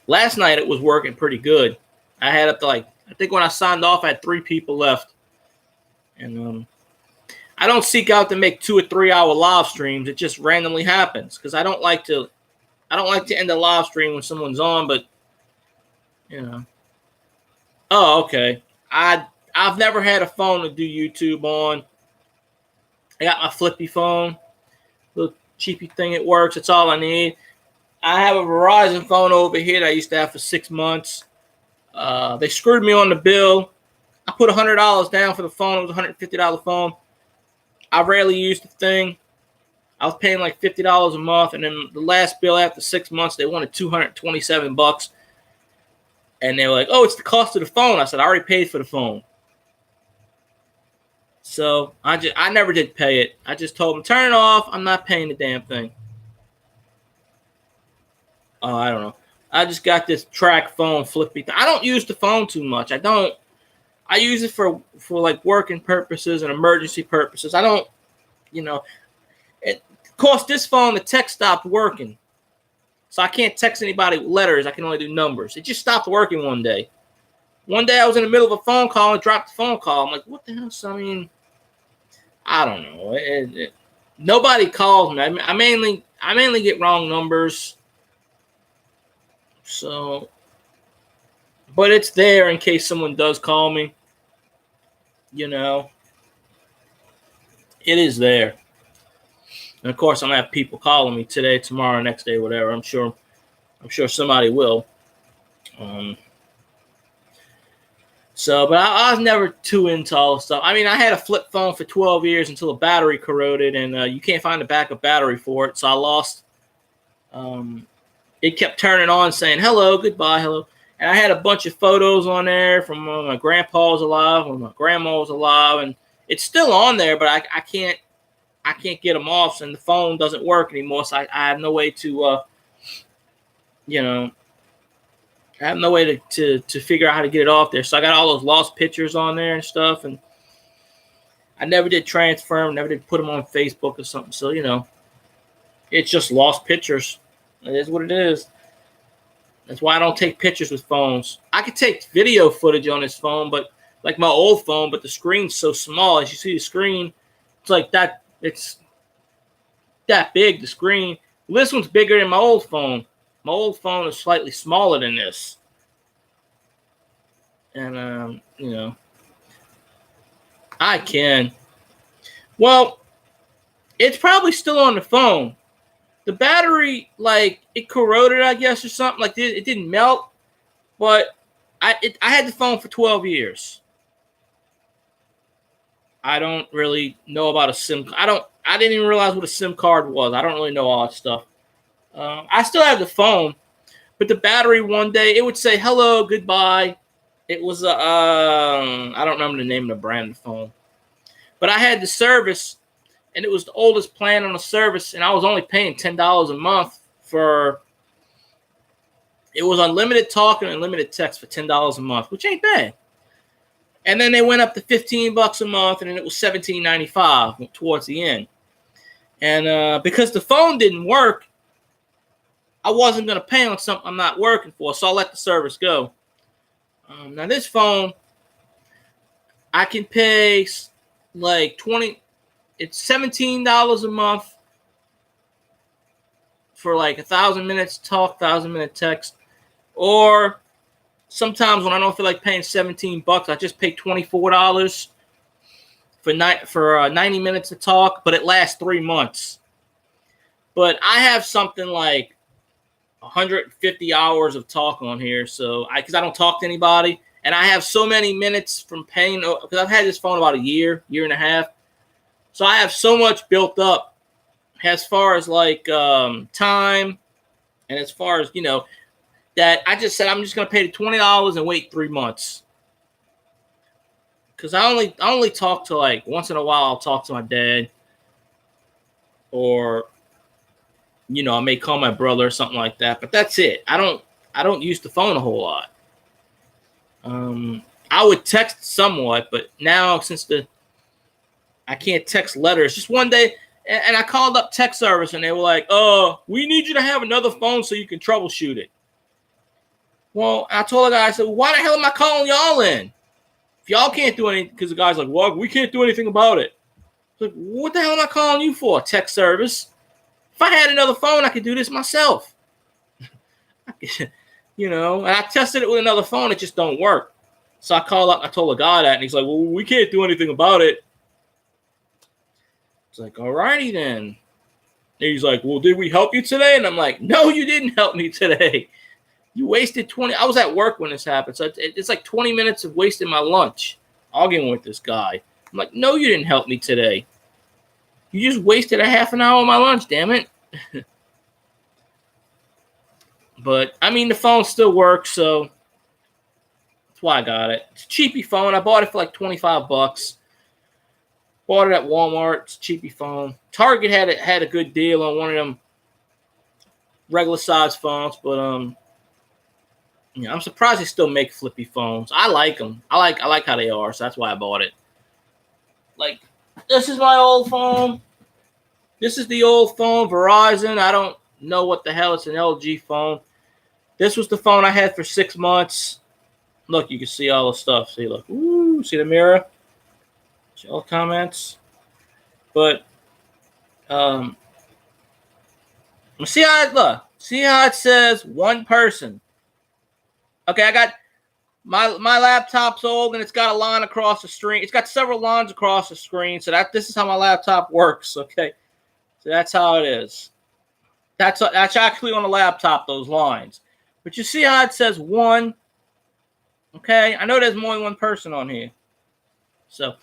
Last night it was working pretty good. I had up to I think when I signed off, I had 3 people left. And I don't seek out to make 2 or 3 hour live streams. It just randomly happens because I don't like to end a live stream when someone's on, but you know. Oh, okay. I've never had a phone to do YouTube on. I got my flippy phone, little cheapy thing. It works. That's all I need. I have a Verizon phone over here that I used to have for 6 months. They screwed me on the bill. I put $100 down for the phone. It was a $150 phone. I rarely used the thing. I was paying like $50 a month, and then the last bill after 6 months, they wanted $227, and they were like, "Oh, it's the cost of the phone." I said, "I already paid for the phone." So I never did pay it. I just told them, "Turn it off. I'm not paying the damn thing." Oh, I don't know. I just got this track phone flippy thing. I don't use the phone too much. I use it for like working purposes and emergency purposes. I don't, of course, this phone, the text stopped working. So I can't text anybody with letters. I can only do numbers. It just stopped working one day. One day I was in the middle of a phone call and dropped the phone call. I'm like, what the hell? So, I mean, I don't know. Nobody calls me. I mainly get wrong numbers. So, but it's there in case someone does call me. It is there. And of course, I'm gonna have people calling me today, tomorrow, next day, whatever. I'm sure somebody will. But I was never too into all this stuff. I mean, I had a flip phone for 12 years until the battery corroded, and you can't find a backup battery for it. So I lost. It kept turning on, saying hello, goodbye, hello. And I had a bunch of photos on there from when my grandpa was alive, when my grandma was alive, and it's still on there, but I can't get them off, and the phone doesn't work anymore. So I have no way to, I have no way to figure out how to get it off there. So I got all those lost pictures on there and stuff, and I never did transfer them, never did put them on Facebook or something. So, it's just lost pictures. It is what it is. That's why I don't take pictures with phones. I could take video footage on this phone, but like my old phone, but the screen's so small. As you see the screen, it's like that. It's that big, the screen. This one's bigger than my old phone. My old phone is slightly smaller than this. And, I can. Well, it's probably still on the phone. The battery, like, it corroded, I guess, or something. Like, it didn't melt. But I had the phone for 12 years. I don't really know about a SIM. I didn't even realize what a SIM card was. I don't really know all that stuff. I still have the phone, but the battery one day, it would say, hello, goodbye. It was, I don't remember the name of the brand of the phone. But I had the service, and it was the oldest plan on the service, and I was only paying $10 a month for, it was unlimited talk and unlimited text for $10 a month, which ain't bad. And then they went up to $15 a month, and then it was $17.95 towards the end. And because the phone didn't work, I wasn't going to pay on something I'm not working for, so I let the service go. Now this phone, I can pay like it's $17 a month for like 1,000 minutes talk, 1,000 minute text, or sometimes when I don't feel like paying $17, I just pay $24 for 90 minutes of talk, but it lasts 3 months. But I have something like 150 hours of talk on here, so because I don't talk to anybody, and I have so many minutes from paying, because I've had this phone about a year and a half, so I have so much built up as far as like time, and as far as that I just said I'm just gonna pay the $20 and wait 3 months, because I only talk to, like, once in a while I'll talk to my dad, or I may call my brother or something like that, but that's it. I don't use the phone a whole lot. I would text somewhat, but now since I can't text letters, just one day, and I called up tech service, and they were like, "Oh, we need you to have another phone so you can troubleshoot it." Well, I told the guy, I said, "Why the hell am I calling y'all in? If y'all can't do anything," because the guy's like, "Well, we can't do anything about it." I was like, what the hell am I calling you for, tech service? If I had another phone, I could do this myself. And I tested it with another phone. It just don't work. So I called up. I told the guy that, and he's like, "Well, we can't do anything about it." It's like, all righty then. And he's like, "Well, did we help you today?" And I'm like, "No, you didn't help me today. You wasted 20. I was at work when this happened. So it's like 20 minutes of wasting my lunch arguing with this guy. I'm like, "No, you didn't help me today. You just wasted a half an hour of my lunch, damn it." But, I mean, the phone still works, so that's why I got it. It's a cheapy phone. I bought it for like $25. Bought it at Walmart. It's a cheapy phone. Target had a good deal on one of them regular size phones, but I'm surprised they still make flippy phones. I like them. I like how they are, so that's why I bought it. Like, this is my old phone. This is the old phone, Verizon. I don't know what the hell. It's an LG phone. This was the phone I had for 6 months. Look, you can see all the stuff. See, look. Ooh, see the mirror? See all the comments? But, see how it look. See how it says one person. Okay, I got my laptop's old, and it's got a line across the screen. It's got several lines across the screen, so this is how my laptop works. Okay, so that's how it is. That's actually on the laptop, those lines. But you see how it says one? Okay, I know there's more than one person on here. So,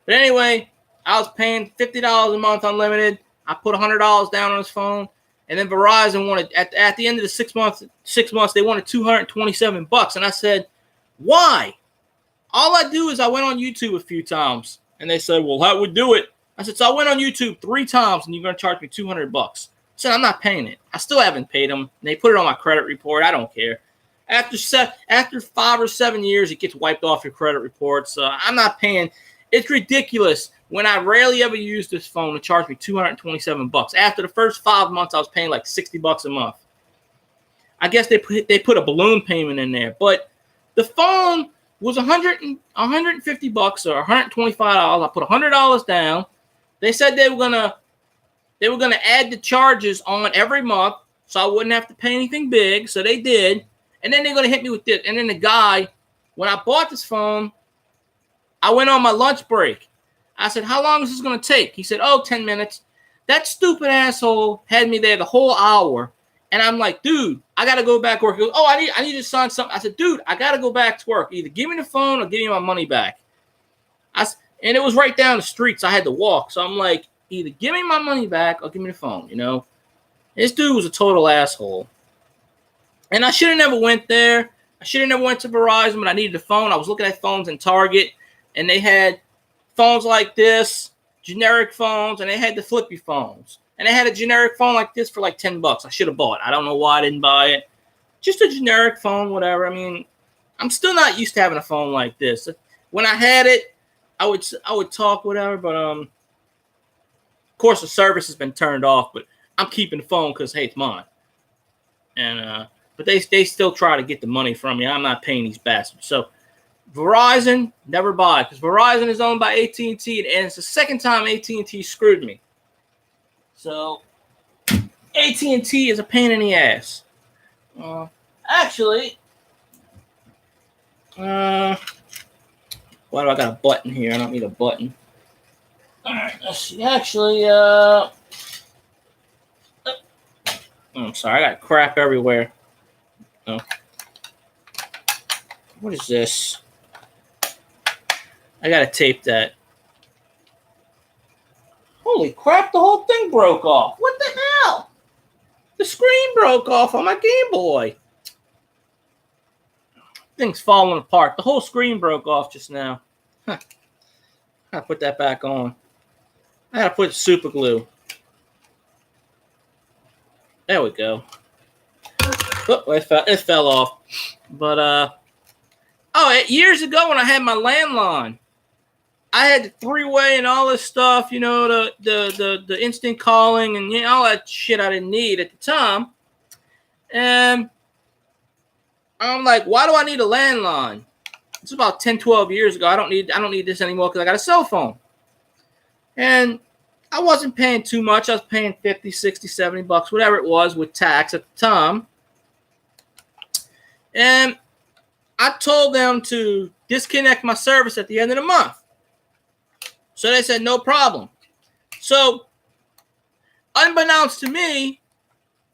but anyway, I was paying $50 a month unlimited. I put $100 down on his phone, and then Verizon wanted at the end of the 6 months, they wanted $227, and I said, why? All I do is I went on YouTube a few times, and they said, well, that would do it. I said, so I went on YouTube 3 times, and you're going to charge me $200. I said, I'm not paying it. I still haven't paid them. They put it on my credit report. I don't care. After 5 or 7 years, it gets wiped off your credit report. So I'm not paying. It's ridiculous. when I rarely ever used this phone to charge me $227. After the first 5 months, I was paying like $60 a month. I guess they put a balloon payment in there, but the phone was $150 or $125. I put $100 down. They said they were gonna add the charges on every month, so I wouldn't have to pay anything big. So they did, and then they're gonna hit me with this. And then the guy, when I bought this phone, I went on my lunch break. I said, "How long is this gonna take?" He said, "Oh, 10 minutes." That stupid asshole had me there the whole hour. And I'm like, dude, I got to go back to work. He goes, oh, I need to sign something. I said, dude, I got to go back to work. Either give me the phone or give me my money back. And it was right down the street, so I had to walk. So I'm like, either give me my money back or give me the phone, you know. This dude was a total asshole. And I should have never went there. I should have never went to Verizon, but I needed a phone. I was looking at phones in Target, and they had phones like this, generic phones, and they had the flippy phones. And they had a generic phone like this for like $10. I should have bought it. I don't know why I didn't buy it. Just a generic phone, whatever. I mean, I'm still not used to having a phone like this. When I had it, I would talk, whatever. But of course, the service has been turned off. But I'm keeping the phone because hey, it's mine. And but they still try to get the money from me. I'm not paying these bastards. So Verizon, never buy, because Verizon is owned by AT&T, and it's the second time AT&T screwed me. So, AT&T is a pain in the ass. Actually, why do I got a button here? I don't need a button. All right, let's see. Actually, I'm sorry, I got crap everywhere. Oh. What is this? I gotta tape that. Holy crap, the whole thing broke off. What the hell? The screen broke off on my Game Boy. Thing's falling apart. The whole screen broke off just now. Huh. I gotta put that back on. I gotta put super glue. There we go. Oh, it fell off. But, years ago when I had my landline, I had the three-way and all this stuff, you know, the instant calling and you know, all that shit I didn't need at the time. And I'm like, why do I need a landline? It's about 10, 12 years ago. I don't need this anymore because I got a cell phone. And I wasn't paying too much. I was paying 50, 60, 70 bucks, whatever it was with tax at the time. And I told them to disconnect my service at the end of the month. So they said, no problem. So, unbeknownst to me,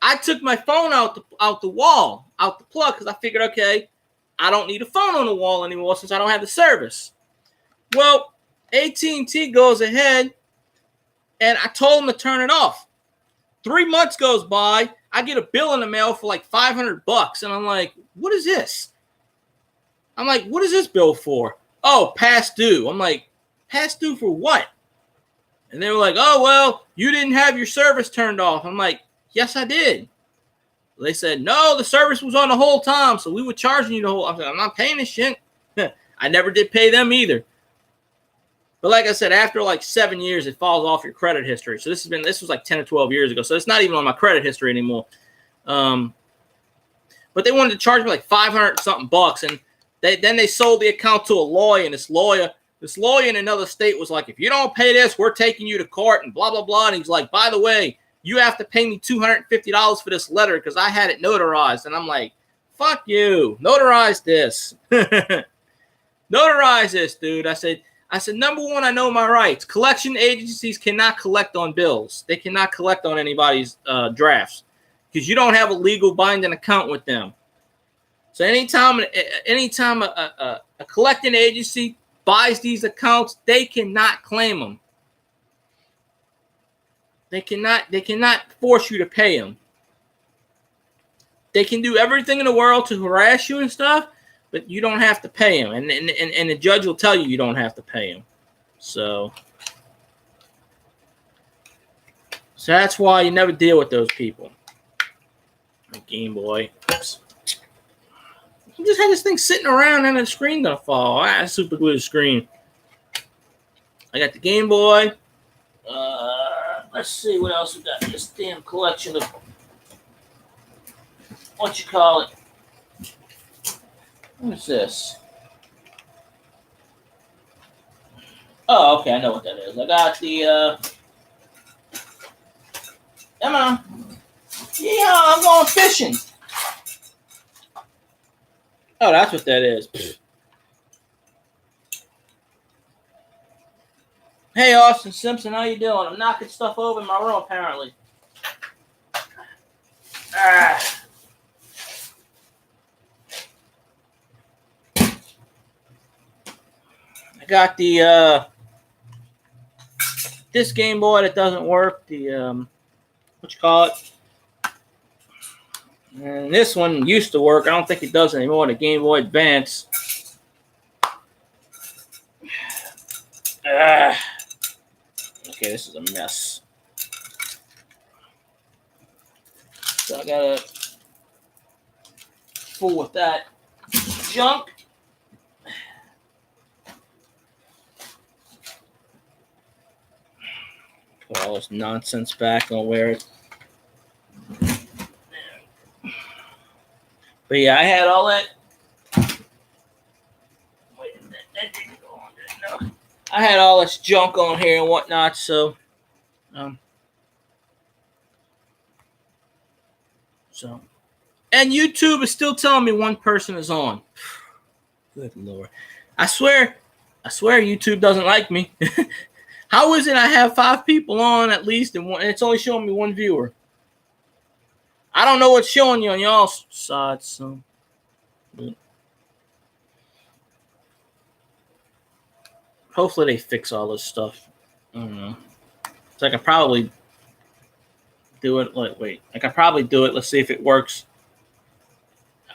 I took my phone out the wall, out the plug, because I figured, okay, I don't need a phone on the wall anymore since I don't have the service. Well, AT&T goes ahead, and I told them to turn it off. 3 months goes by, I get a bill in the mail for like $500, and I'm like, what is this? I'm like, what is this bill for? Oh, past due. I'm like, past due for what? And they were like, oh, well, you didn't have your service turned off. I'm like, yes, I did. They said, no, the service was on the whole time, so we were charging you the whole. I said, I'm not paying this shit. I never did pay them either. But like I said, after like 7 years, it falls off your credit history. So this was like 10 or 12 years ago. So it's not even on my credit history anymore. But they wanted to charge me like 500 something bucks, and then they sold the account to a lawyer, and this lawyer in another state was like, if you don't pay this, we're taking you to court and blah, blah, blah. And he's like, by the way, you have to pay me $250 for this letter because I had it notarized. And I'm like, fuck you. Notarize this. Notarize this, dude. I said, number one, I know my rights. Collection agencies cannot collect on bills. They cannot collect on anybody's drafts because you don't have a legal binding account with them. So anytime a collecting agency buys these accounts, they cannot claim them. They cannot force you to pay them. They can do everything in the world to harass you and stuff, but you don't have to pay them. And the judge will tell you don't have to pay them. So that's why you never deal with those people. Game Boy. Oops. I just had this thing sitting around and the screen gonna fall. I super glued the screen. I got the Game Boy. Let's see what else we got. This damn collection of what you call it. What is this? Oh, okay, I know what that is. I got the come on. Yeah, I'm going fishing. Oh, that's what that is. Hey, Austin Simpson, how you doing? I'm knocking stuff over in my room, apparently. I got the this Game Boy that doesn't work. The what you call it? And this one used to work. I don't think it does anymore. The Game Boy Advance. Okay, this is a mess. So I gotta fool with that junk. Put all this nonsense back on where it. But yeah, I had all that. Wait, that didn't go on there. No. I had all this junk on here and whatnot, so and YouTube is still telling me one person is on. Good Lord. I swear YouTube doesn't like me. How is it I have 5 people on at least and it's only showing me 1 viewer? I don't know what's showing you on y'all side, so. Hopefully they fix all this stuff. I don't know. So I could probably do it. Wait. I could probably do it. Let's see if it works.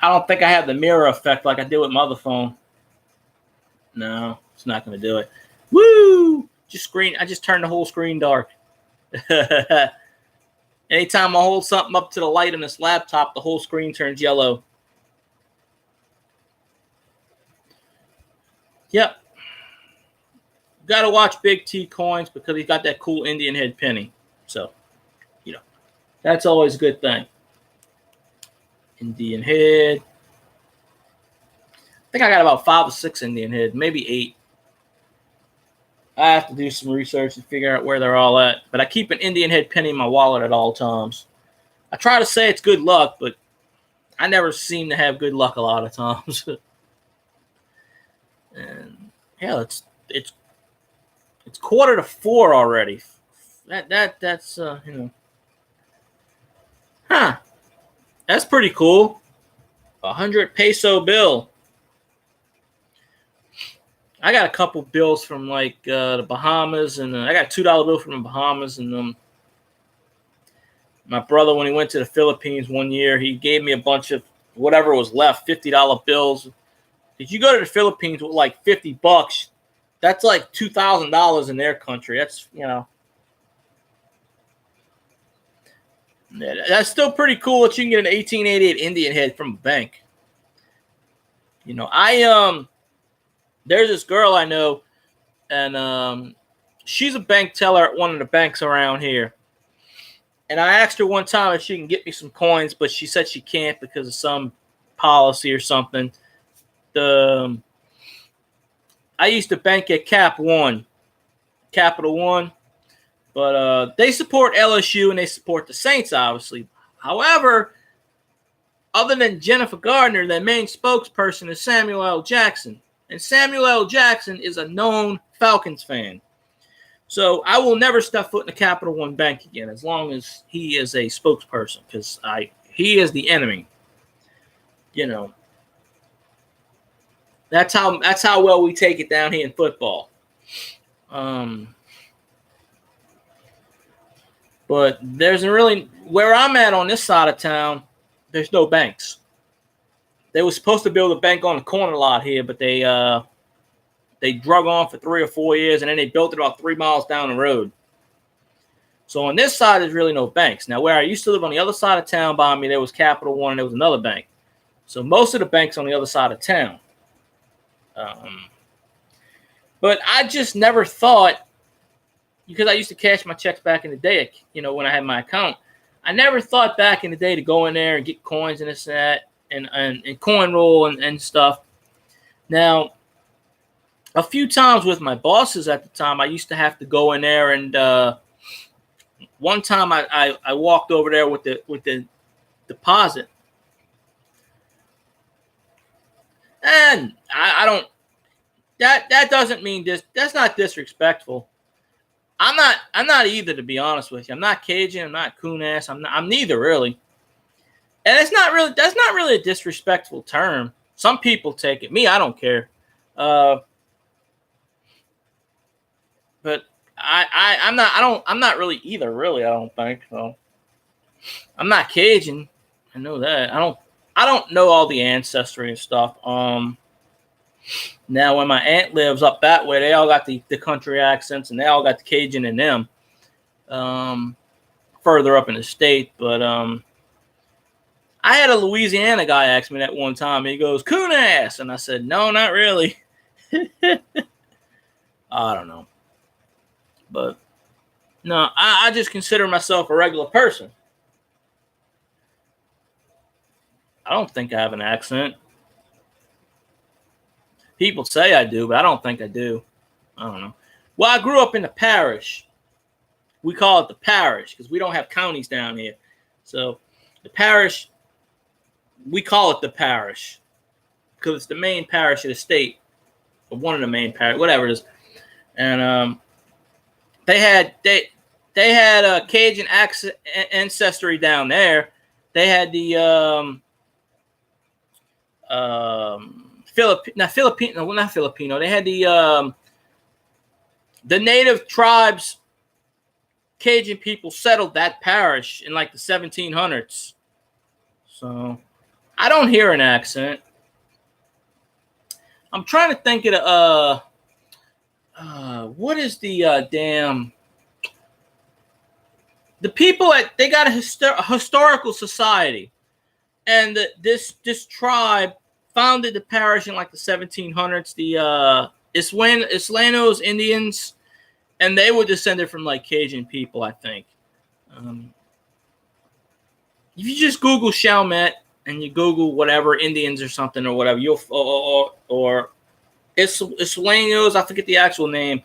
I don't think I have the mirror effect like I did with my other phone. No, it's not going to do it. Woo! I just turned the whole screen dark. Anytime I hold something up to the light on this laptop, the whole screen turns yellow. Yep. Got to watch Big T Coins because he's got that cool Indian head penny. So, that's always a good thing. Indian head. I think I got about 5 or 6 Indian head, maybe 8. I have to do some research and figure out where they're all at. But I keep an Indian head penny in my wallet at all times. I try to say it's good luck, but I never seem to have good luck a lot of times. And yeah, it's 3:45 already. That's Huh. That's pretty cool. 100 peso bill. I got a couple bills from like the Bahamas, and I got a $2 bill from the Bahamas, and my brother, when he went to the Philippines one year, he gave me a bunch of whatever was left, $50 bills. If you go to the Philippines with like $50, that's like $2,000 in their country. That's that's still pretty cool that you can get an 1888 Indian head from a bank. There's this girl I know, and she's a bank teller at one of the banks around here. And I asked her one time if she can get me some coins, but she said she can't because of some policy or something. I used to bank at Capital One, but they support LSU and they support the Saints, obviously. However, other than Jennifer Gardner, their main spokesperson is Samuel L. Jackson. And Samuel L. Jackson is a known Falcons fan. So I will never step foot in the Capital One Bank again as long as he is a spokesperson, because he is the enemy. That's how well we take it down here in football. But there's really, where I'm at on this side of town, there's no banks. They were supposed to build a bank on the corner lot here, but they drug on for 3 or 4 years, and then they built it about 3 miles down the road. So on this side, there's really no banks. Now, where I used to live on the other side of town by me, there was Capital One, and there was another bank. So most of the banks on the other side of town. But I just never thought because I used to cash my checks back in the day, when I had my account. I never thought back in the day to go in there and get coins and this and that and coin roll and stuff. Now, a few times with my bosses at the time, I used to have to go in there, and one time I walked over there with the deposit, and I don't. That doesn't mean this. That's not disrespectful. I'm not either, to be honest with you. I'm not Cajun. I'm not coon ass. I'm neither, really. And that's not really a disrespectful term. Some people take it. Me, I don't care. But I'm not really either, really. I don't think so. I'm not Cajun. I know that. I don't know all the ancestry and stuff. Now when my aunt lives up that way, they all got the country accents, and they all got the Cajun in them. Further up in the state, but I had a Louisiana guy ask me that one time. He goes, "Coon ass," and I said, "No, not really." I don't know. But no, I just consider myself a regular person. I don't think I have an accent. People say I do, but I don't think I do. I don't know. Well, I grew up in the parish. We call it the parish because we don't have counties down here. So the parish, we call it the parish because it's the main parish of the state, or one of the main parish, whatever it is. And they had Cajun ancestry down there. They had the not Filipino. They had the native tribes, Cajun people settled that parish in like the 1700s. So I don't hear an accent. I'm trying to think of what is the the people they got a historical society, and this tribe founded the parish in like the 1700s. The Islanos Indians, and they were descended from like Cajun people, I think. If you just Google Chalmette and you Google whatever Indians or something or whatever, you'll or Islanos, I forget the actual name,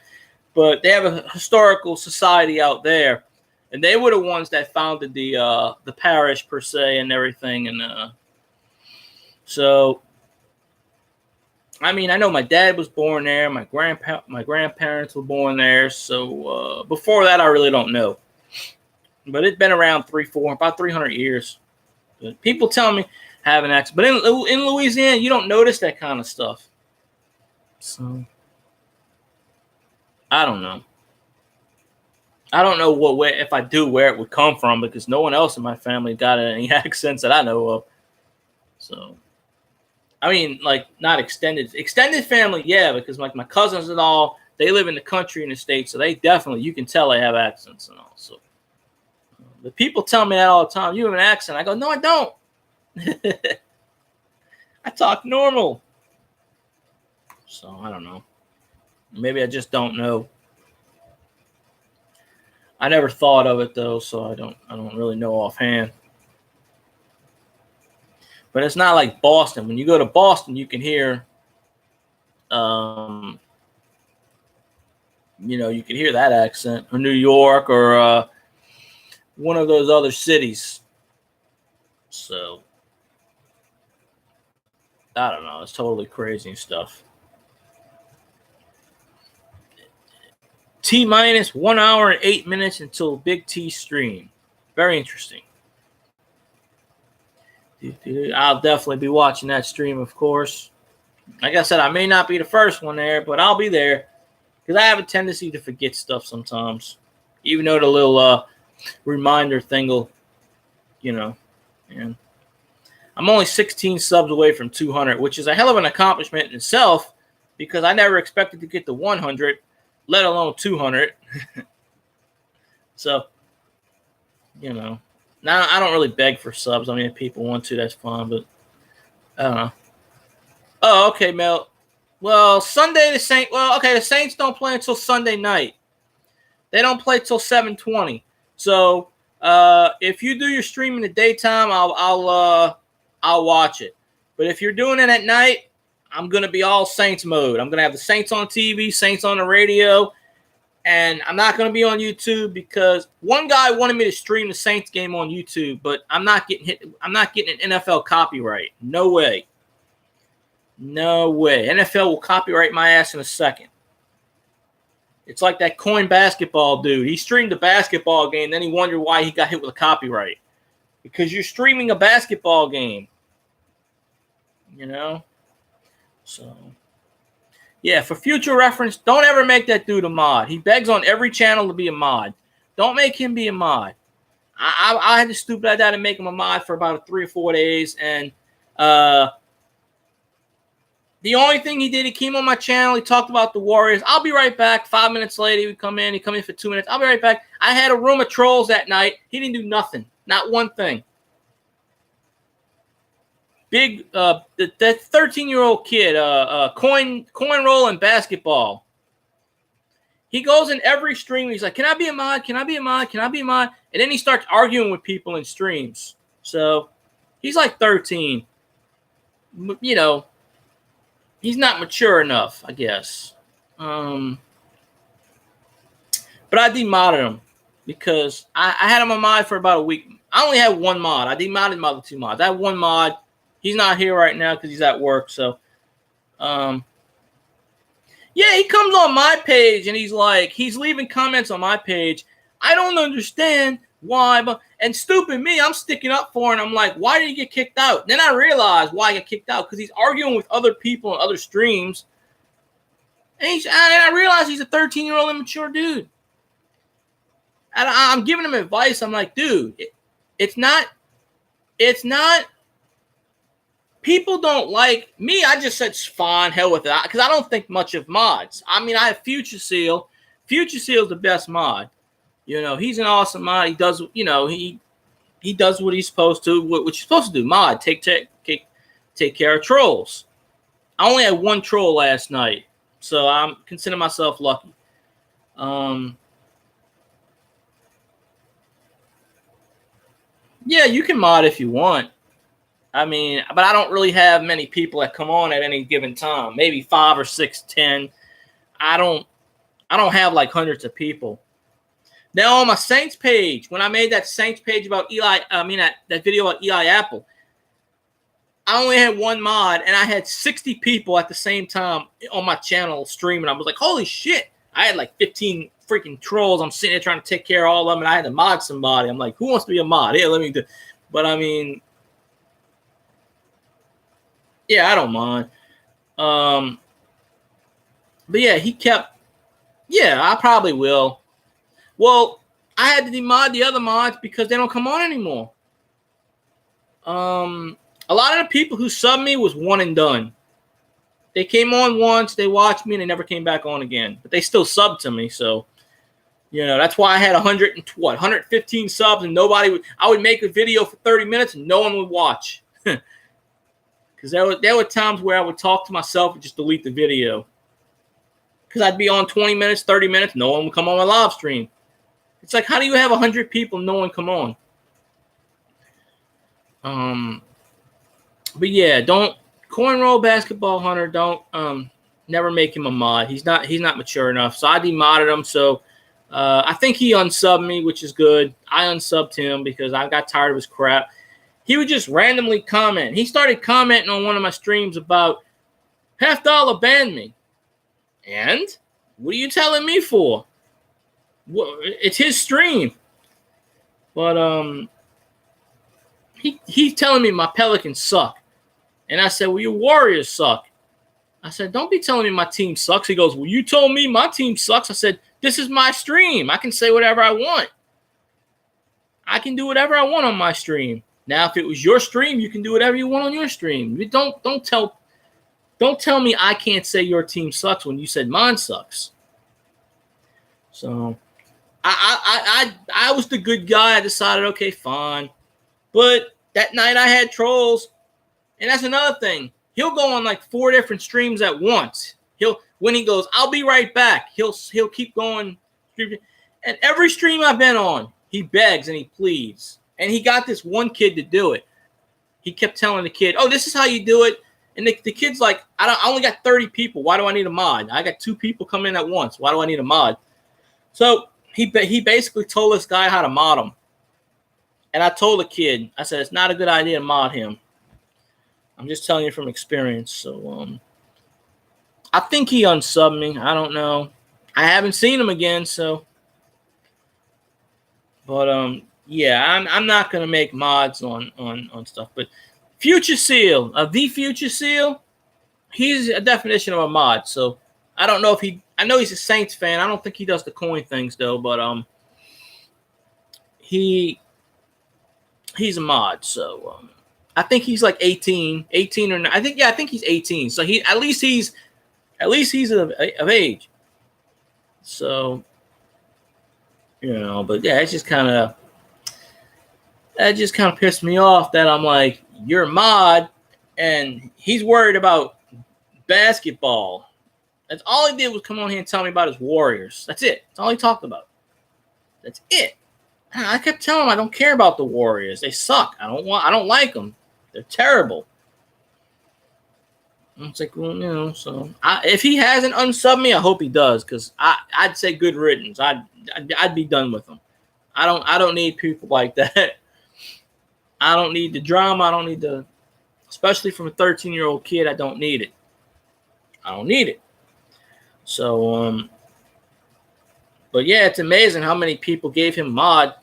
but they have a historical society out there, and they were the ones that founded the parish per se and everything. And so, I mean, I know my dad was born there, my grandparents were born there. So before that, I really don't know, but it's been around about 300 years. But people tell me I have an accent, but in Louisiana, you don't notice that kind of stuff. So I don't know. I don't know if I do, where it would come from, because no one else in my family got any accents that I know of. So, I mean, like, not extended family, yeah, because like my cousins and all, they live in the country in the States, so they definitely, you can tell they have accents and all. So the people tell me that all the time. You have an accent. I go, no, I don't. I talk normal. So I don't know. Maybe I just don't know. I never thought of it though, so I don't really know offhand. But it's not like Boston. When you go to Boston, you can hear, you can hear that accent, or New York, or one of those other cities. So I don't know. It's totally crazy stuff. T-minus 1 hour and 8 minutes until Big T stream. Very interesting. I'll definitely be watching that stream, of course. Like I said, I may not be the first one there, but I'll be there because I have a tendency to forget stuff sometimes, even though the little reminder thing will, and I'm only 16 subs away from 200, which is a hell of an accomplishment in itself because I never expected to get to 100, let alone 200. So, now I don't really beg for subs. I mean, if people want to, that's fine, but I don't know. Oh, okay, Mel. Well, the Saints don't play until Sunday night. They don't play till 7:20. So if you do your stream in the daytime, I'll watch it. But if you're doing it at night, I'm gonna be all Saints mode. I'm gonna have the Saints on TV, Saints on the radio, and I'm not gonna be on YouTube because one guy wanted me to stream the Saints game on YouTube, but I'm not getting hit. I'm not getting an NFL copyright. No way. No way. NFL will copyright my ass in a second. It's like that Coin Basketball dude. He streamed a basketball game, then he wondered why he got hit with a copyright. Because you're streaming a basketball game. You know? So, yeah, for future reference, don't ever make that dude a mod. He begs on every channel to be a mod. Don't make him be a mod. I had the stupid idea to make him a mod for about 3 or 4 days, and the only thing he did, he came on my channel. He talked about the Warriors. I'll be right back. 5 minutes later, he would come in. He'd come in for 2 minutes. I'll be right back. I had a room of trolls that night. He didn't do nothing. Not one thing. Big, that 13-year-old kid, coin rolling basketball. He goes in every stream. He's like, can I be a mod? Can I be a mod? Can I be a mod? And then he starts arguing with people in streams. So he's like 13. You know. He's not mature enough, I guess. But I demodded him because I had him a mod for about a week. I only had one mod. I demodded my other 2 mods. I had one mod. He's not here right now because he's at work. So, yeah, he comes on my page and he's leaving comments on my page. I don't understand why, and stupid me, I'm sticking up for him. I'm like, why did he get kicked out? Then I realized why he got kicked out, because he's arguing with other people on other streams. And I realized he's a 13-year-old immature dude. And I'm giving him advice. I'm like, dude, it's not. People don't like me. I just said, fine, hell with it, because I don't think much of mods. I mean, I have Future Seal. Future Seal's the best mod. You know, he's an awesome mod. He does, you know, he does what he's supposed to, what you're supposed to do. Mod, take care of trolls. I only had 1 troll last night, so I'm considering myself lucky. Yeah, you can mod if you want. I mean, but I don't really have many people that come on at any given time. Maybe 5 or 6, 10. I don't have like hundreds of people. Now on my Saints page, when I made that Saints page about that video about Eli Apple, I only had 1 mod, and I had 60 people at the same time on my channel streaming. I was like, holy shit. I had like 15 freaking trolls. I'm sitting there trying to take care of all of them, and I had to mod somebody. I'm like, who wants to be a mod? Yeah, let me do. But I mean, yeah, I don't mind. But yeah, he kept. Yeah, I probably will. Well, I had to demod the other mods because they don't come on anymore. A lot of the people who subbed me was one and done. They came on once, they watched me, and they never came back on again. But they still subbed to me, so you know that's why I had 115 subs, and nobody would. I would make a video for 30 minutes, and no one would watch. Because there were times where I would talk to myself and just delete the video. Because I'd be on 20 minutes, 30 minutes, no one would come on my live stream. It's like, how do you have 100 people and no one come on? But yeah, don't coin roll basketball hunter. Don't never make him a mod. He's not mature enough. So I demodded him. So I think he unsubbed me, which is good. I unsubbed him because I got tired of his crap. He would just randomly comment. He started commenting on one of my streams about $50 banned me. And what are you telling me for? It's his stream. But he's telling me my Pelicans suck. And I said, well, your Warriors suck. I said, don't be telling me my team sucks. He goes, well, you told me my team sucks. I said, this is my stream. I can say whatever I want. I can do whatever I want on my stream. Now, if it was your stream, you can do whatever you want on your stream. Don't tell me I can't say your team sucks when you said mine sucks. So I was the good guy. I decided, okay, fine. But that night I had trolls. And that's another thing. He'll go on like 4 different streams at once. When he goes, I'll be right back. He'll keep going. And And every stream I've been on, he begs and he pleads. And he got this one kid to do it. He kept telling the kid, "Oh, this is how you do it." And the kid's like, I only got 30 people. Why do I need a mod? I got 2 people come in at once. Why do I need a mod? So he basically told this guy how to mod him. And I told the kid, I said, it's not a good idea to mod him. I'm just telling you from experience. So I think he unsubbed me. I don't know. I haven't seen him again, so. But yeah, I'm not gonna make mods on stuff. But Future Seal, the Future Seal, he's a definition of a mod. So I don't know if I know he's a Saints fan. I don't think he does the coin things though. But he's a mod. So I think he's like 18 or not. I think he's 18. So at least he's of age. So. But yeah, that just kind of pissed me off that I'm like, you're a mod, and he's worried about basketball. That's all he did was come on here and tell me about his Warriors. That's it. That's all he talked about. That's it. I kept telling him I don't care about the Warriors. They suck. I don't like them. They're terrible. And it's like, well, so if he hasn't unsubbed me, I hope he does, because I'd say good riddance. I'd be done with him. I don't need people like that. I don't need the drama. I don't need especially from a 13-year-old kid. I don't need it. I don't need it. So but yeah, it's amazing how many people gave him mod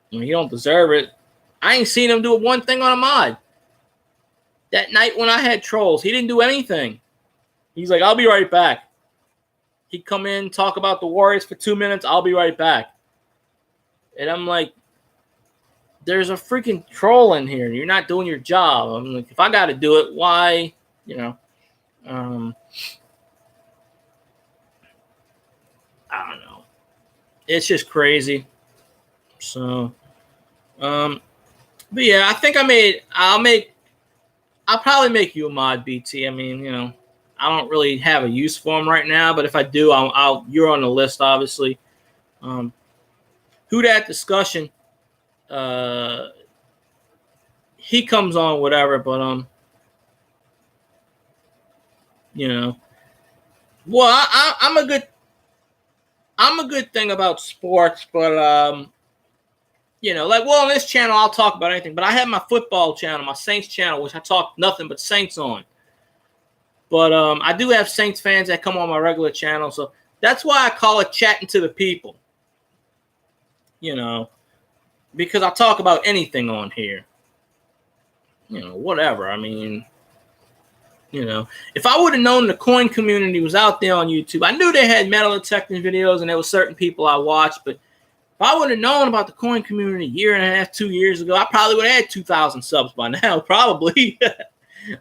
when he don't deserve it. I ain't seen him do one thing on a mod. That night when I had trolls, he didn't do anything. He's like, I'll be right back. He'd come in, talk about the Warriors for 2 minutes. I'll be right back. And I'm like, there's a freaking troll in here. You're not doing your job. I'm like, if I got to do it, why? I don't know. It's just crazy. So, but yeah, I think I'll probably make you a mod, BT. I mean, I don't really have a use for him right now, but if I do, you're on the list, obviously. Who that discussion? He comes on, whatever, but well, I'm a good thing about sports, but on this channel I'll talk about anything. But I have my football channel, my Saints channel, which I talk nothing but Saints on. But I do have Saints fans that come on my regular channel, so that's why I call it chatting to the people. Because I talk about anything on here. Whatever. I mean, if I would have known the coin community was out there on YouTube, I knew they had metal detecting videos and there were certain people I watched, but if I would have known about the coin community a year and a half, 2 years ago, I probably would have had 2,000 subs by now, probably.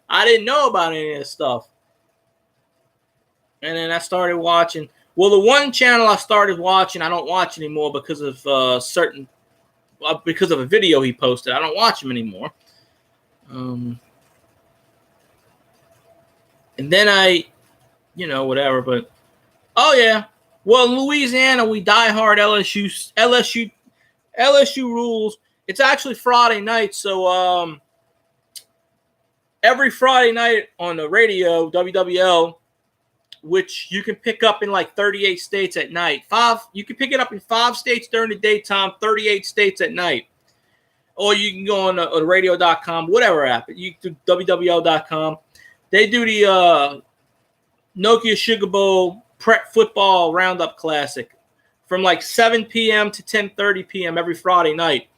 I didn't know about any of this stuff. And then I started watching. Well, the one channel I started watching, I don't watch anymore because of because of a video he posted. I don't watch him anymore. And then whatever. But oh yeah, well, in Louisiana we die hard LSU rules. It's actually Friday night, so every Friday night on the radio, WWL, which you can pick up in like 38 states at night. You can pick it up in 5 states during the daytime, 38 states at night. Or you can go on radio.com, whatever app. You do WWL.com. They do the Nokia Sugar Bowl Prep Football Roundup Classic from like 7 p.m. to 10:30 p.m. every Friday night.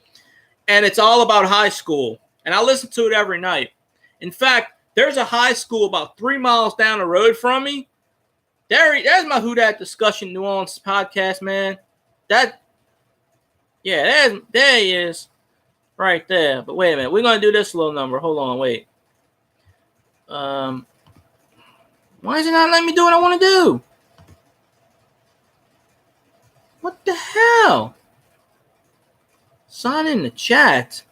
And it's all about high school. And I listen to it every night. In fact, there's a high school about 3 miles down the road from me. There's my Who Dat Discussion New Orleans podcast, man. There he is. Right there. But wait a minute. We're going to do this little number. Hold on. Wait. Why is it not letting me do what I want to do? What the hell? Sign in the chat.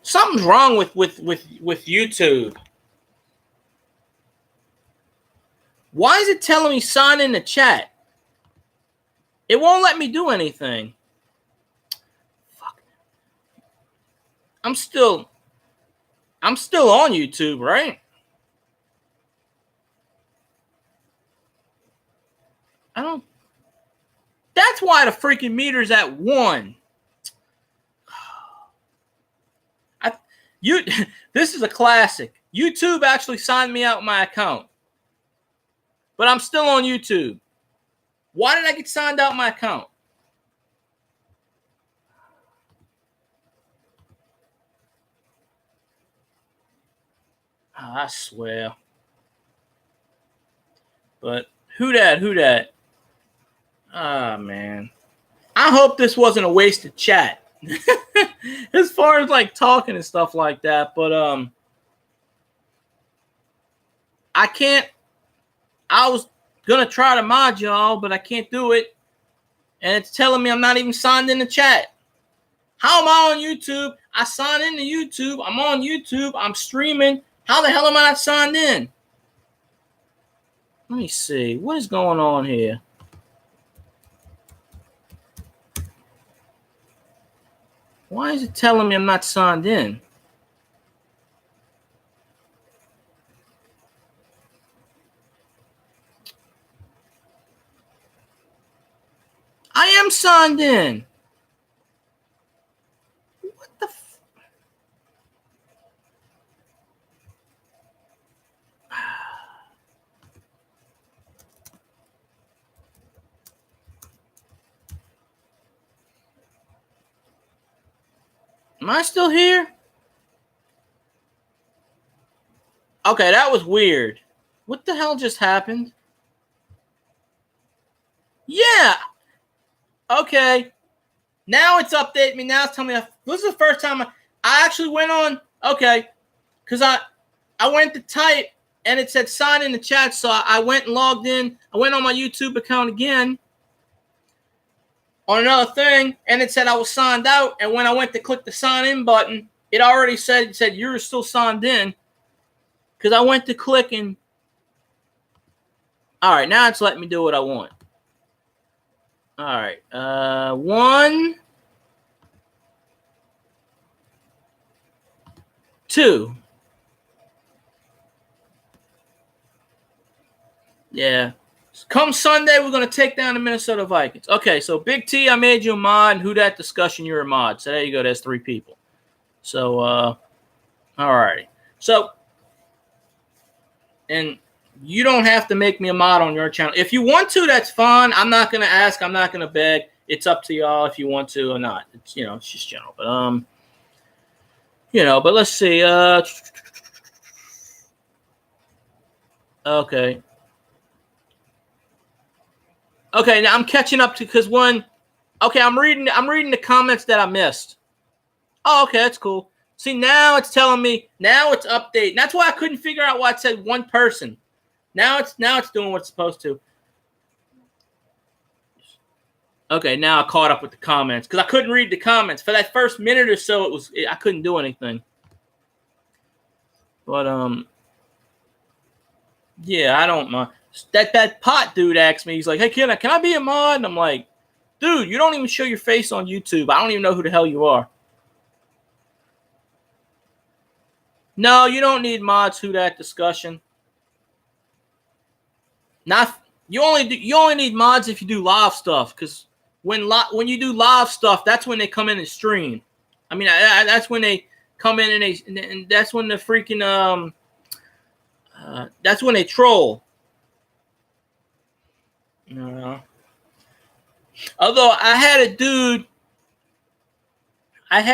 Something's wrong with YouTube. Why is it telling me sign in the chat? It won't let me do anything. Fuck. I'm still on YouTube, right? I don't. That's why the freaking meter's at 1. This is a classic. YouTube actually signed me out my account, but I'm still on YouTube. Why did I get signed out my account? Oh, I swear. But who that? Ah, man. I hope this wasn't a wasted chat. As far as like talking and stuff like that, but I can't. I was gonna try to mod y'all, but I can't do it, and it's telling me I'm not even signed in the chat. How am I on YouTube? I signed into YouTube. I'm on YouTube. I'm streaming. How the hell am I not signed in? Let me see. What is going on here? Why is it telling me I'm not signed in? I am signed in. What the f- Am I still here? Okay, that was weird. What the hell just happened? Yeah. Okay. Now it's updating me. Now it's telling me this is the first time I actually went on. Okay. Because I went to type and it said sign in the chat. So I went and logged in. I went on my YouTube account again on another thing, and it said I was signed out. And when I went to click the sign in button, it already said you're still signed in. Because I went to click and all right, now it's letting me do what I want. All right, 1, 2. Yeah. Come Sunday, we're going to take down the Minnesota Vikings. Okay, so Big T, I made you a mod. Who that discussion, you're a mod. So there you go. There's 3 people. So, all righty. So, and you don't have to make me a mod on your channel. If you want to, that's fine. I'm not going to ask. I'm not going to beg. It's up to y'all if you want to or not. It's, it's just general. But, but let's see. Okay. Okay, now I'm catching up to because okay, I'm reading the comments that I missed. Oh, okay, that's cool. See, now it's telling me, now it's updating. That's why I couldn't figure out why it said 1 person. Now it's doing what it's supposed to. Okay, now I caught up with the comments because I couldn't read the comments. For that first minute or so, I couldn't do anything. But yeah, I don't mind. That pot dude asked me, he's like, hey, can I be a mod? And I'm like, dude, you don't even show your face on YouTube. I don't even know who the hell you are. No, you don't need mods. Who that discussion? You only need mods if you do live stuff. Because when you do live stuff, that's when they come in and stream. I mean, that's when they come in and that's when the freaking that's when they troll. Although I had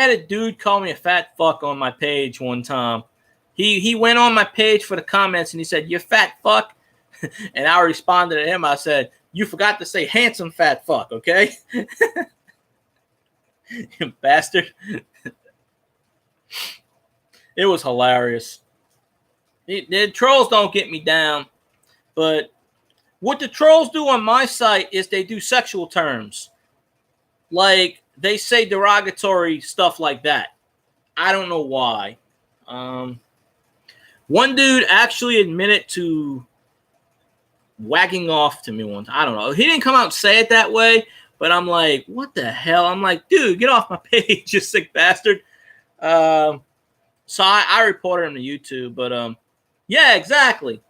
a dude call me a fat fuck on my page one time. He went on my page for the comments and he said, "You fat fuck," and I responded to him. I said, "You forgot to say handsome fat fuck, okay?" You bastard. It was hilarious. The trolls don't get me down, but what the trolls do on my site is they do sexual terms. Like, they say derogatory stuff like that. I don't know why. One dude actually admitted to wagging off to me once. I don't know. He didn't come out and say it that way, but I'm like, what the hell? I'm like, dude, get off my page, you sick bastard. So I reported him to YouTube, but yeah, exactly.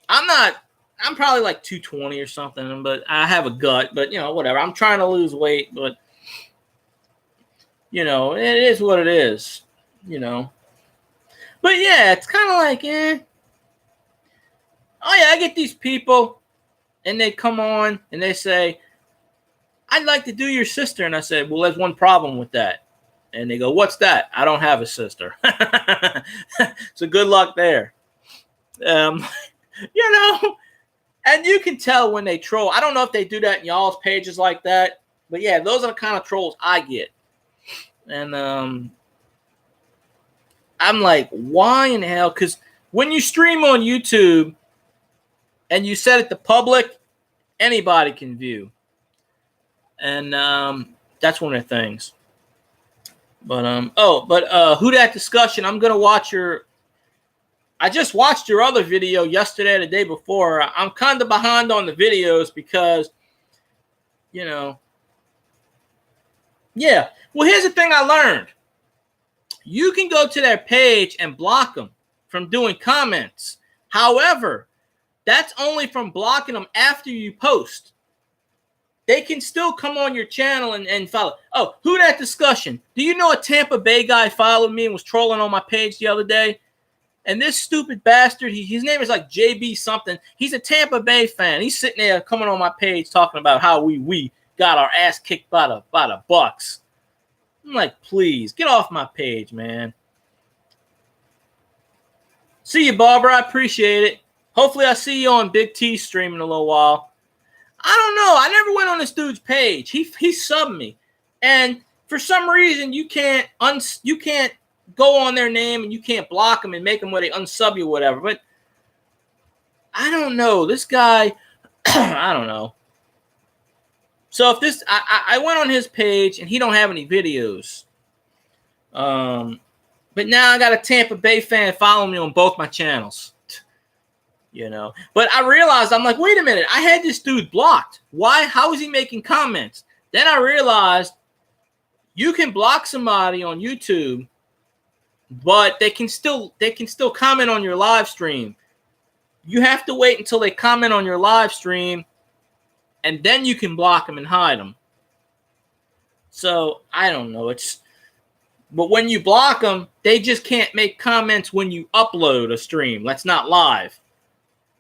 I'm probably like 220 or something, but I have a gut, but whatever. I'm trying to lose weight, but it is what it is, But yeah, it's kind of like, oh yeah, I get these people and they come on and they say, I'd like to do your sister. And I said, well, there's one problem with that. And they go, what's that? I don't have a sister. So good luck there. And you can tell when they troll. I don't know if they do that in y'all's pages like that. But yeah, those are the kind of trolls I get. And I'm like, why in hell? Because when you stream on YouTube and you set it to public, anybody can view. And that's one of the things. But Who Dat Discussion, I'm going to watch I just watched your other video yesterday or the day before. I'm kind of behind on the videos because, yeah. Well, here's the thing I learned. You can go to their page and block them from doing comments. However, that's only from blocking them after you post. They can still come on your channel and follow. Oh, Who Dat Discussion? Do you know a Tampa Bay guy followed me and was trolling on my page the other day? And this stupid bastard, his name is like JB something. He's a Tampa Bay fan. He's sitting there coming on my page talking about how we got our ass kicked by the Bucks. I'm like, please, get off my page, man. See you, Barbara. I appreciate it. Hopefully I see you on Big T stream in a little while. I don't know. I never went on this dude's page. He subbed me. And for some reason, you can't go on their name and you can't block them and make them where they unsub you or whatever. But I don't know. This guy, I don't know. So if this, I went on his page and he don't have any videos. But now I got a Tampa Bay fan following me on both my channels. But I realized, I'm like, wait a minute. I had this dude blocked. Why? How is he making comments? Then I realized you can block somebody on YouTube, but they can still comment on your live stream. You have to wait until they comment on your live stream, and then you can block them and hide them. So I don't know. But when you block them, they just can't make comments when you upload a stream. That's not live.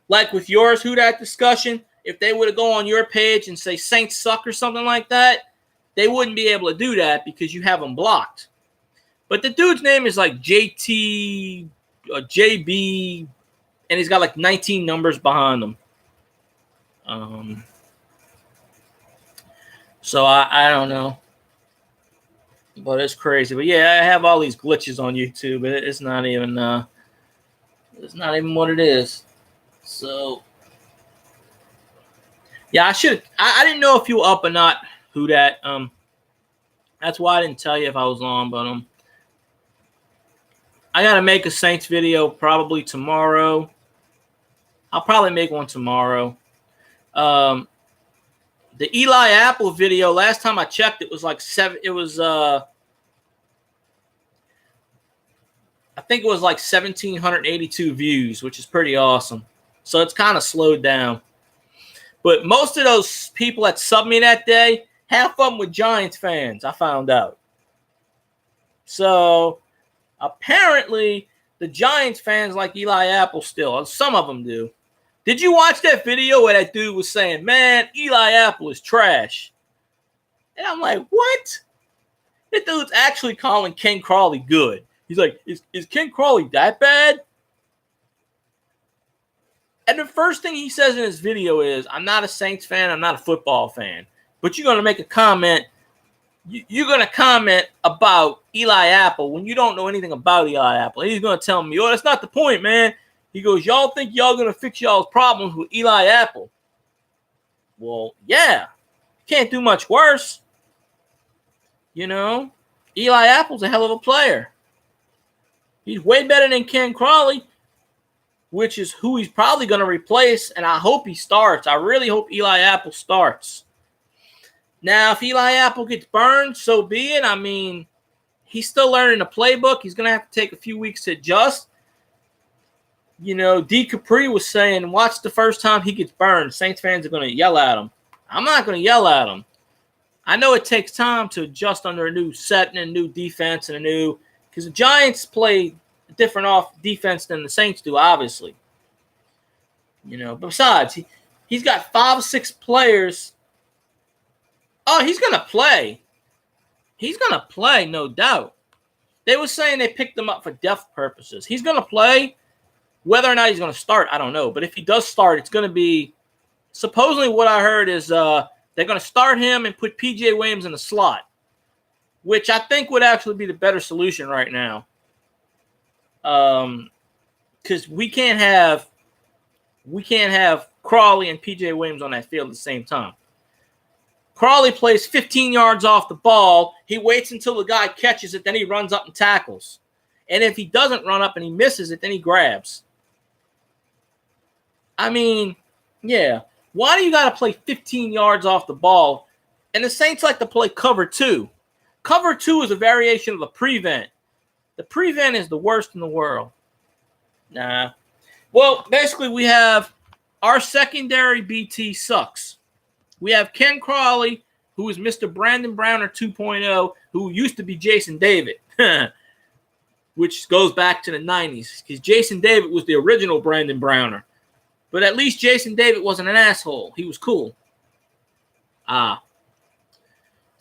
Like with yours, Who Dat Discussion, if they were to go on your page and say Saints suck or something like that, they wouldn't be able to do that because you have them blocked. But the dude's name is like JT or JB, and he's got like 19 numbers behind him. So I don't know. But it's crazy. But yeah, I have all these glitches on YouTube. It's not even what it is. So yeah, I didn't know if you were up or not, Who Dat. That's why I didn't tell you if I was on, but I gotta make a Saints video probably tomorrow. I'll probably make one tomorrow. The Eli Apple video, last time I checked, it was like 7. It was I think it was like 1,782 views, which is pretty awesome. So it's kind of slowed down. But most of those people that subbed me that day, half of them were Giants fans, I found out. So apparently the Giants fans like Eli Apple still. Some of them do. Did you watch that video where that dude was saying, man, Eli Apple is trash? And I'm like, what? That dude's actually calling Ken Crawley good. He's like, is Ken Crawley that bad? And the first thing he says in his video is, I'm not a Saints fan. I'm not a football fan. But you're going to make a comment. You're going to comment about Eli Apple when you don't know anything about Eli Apple. And he's going to tell me, oh, that's not the point, man. He goes, y'all think y'all going to fix y'all's problems with Eli Apple? Well, yeah. Can't do much worse. Eli Apple's a hell of a player. He's way better than Ken Crawley. which is who he's probably going to replace, and I hope he starts. I really hope Eli Apple starts. Now, if Eli Apple gets burned, so be it. I mean, he's still learning the playbook. He's going to have to take a few weeks to adjust. You know, D. Capri was saying, watch the first time he gets burned. Saints fans are going to yell at him. I'm not going to yell at him. I know it takes time to adjust under a new set and a new defense and because the Giants play a different off defense than the Saints do, obviously. You know, besides, he's got 5 or 6 players. Oh, he's going to play. He's going to play, no doubt. They were saying they picked him up for depth purposes. He's going to play. Whether or not he's going to start, I don't know. But if he does start, it's going to be supposedly what I heard is they're going to start him and put P.J. Williams in the slot, which I think would actually be the better solution right now. Because we can't have Crawley and P.J. Williams on that field at the same time. Crawley plays 15 yards off the ball. He waits until the guy catches it, then he runs up and tackles. And if he doesn't run up and he misses it, then he grabs. I mean, yeah. Why do you got to play 15 yards off the ball? And the Saints like to play cover 2. Cover 2 is a variation of the prevent. The prevent is the worst in the world. Nah. Well, basically we have our secondary BT sucks. We have Ken Crawley, who is Mr. Brandon Browner 2.0, who used to be Jason David, which goes back to the 90s, because Jason David was the original Brandon Browner. But at least Jason David wasn't an asshole. He was cool.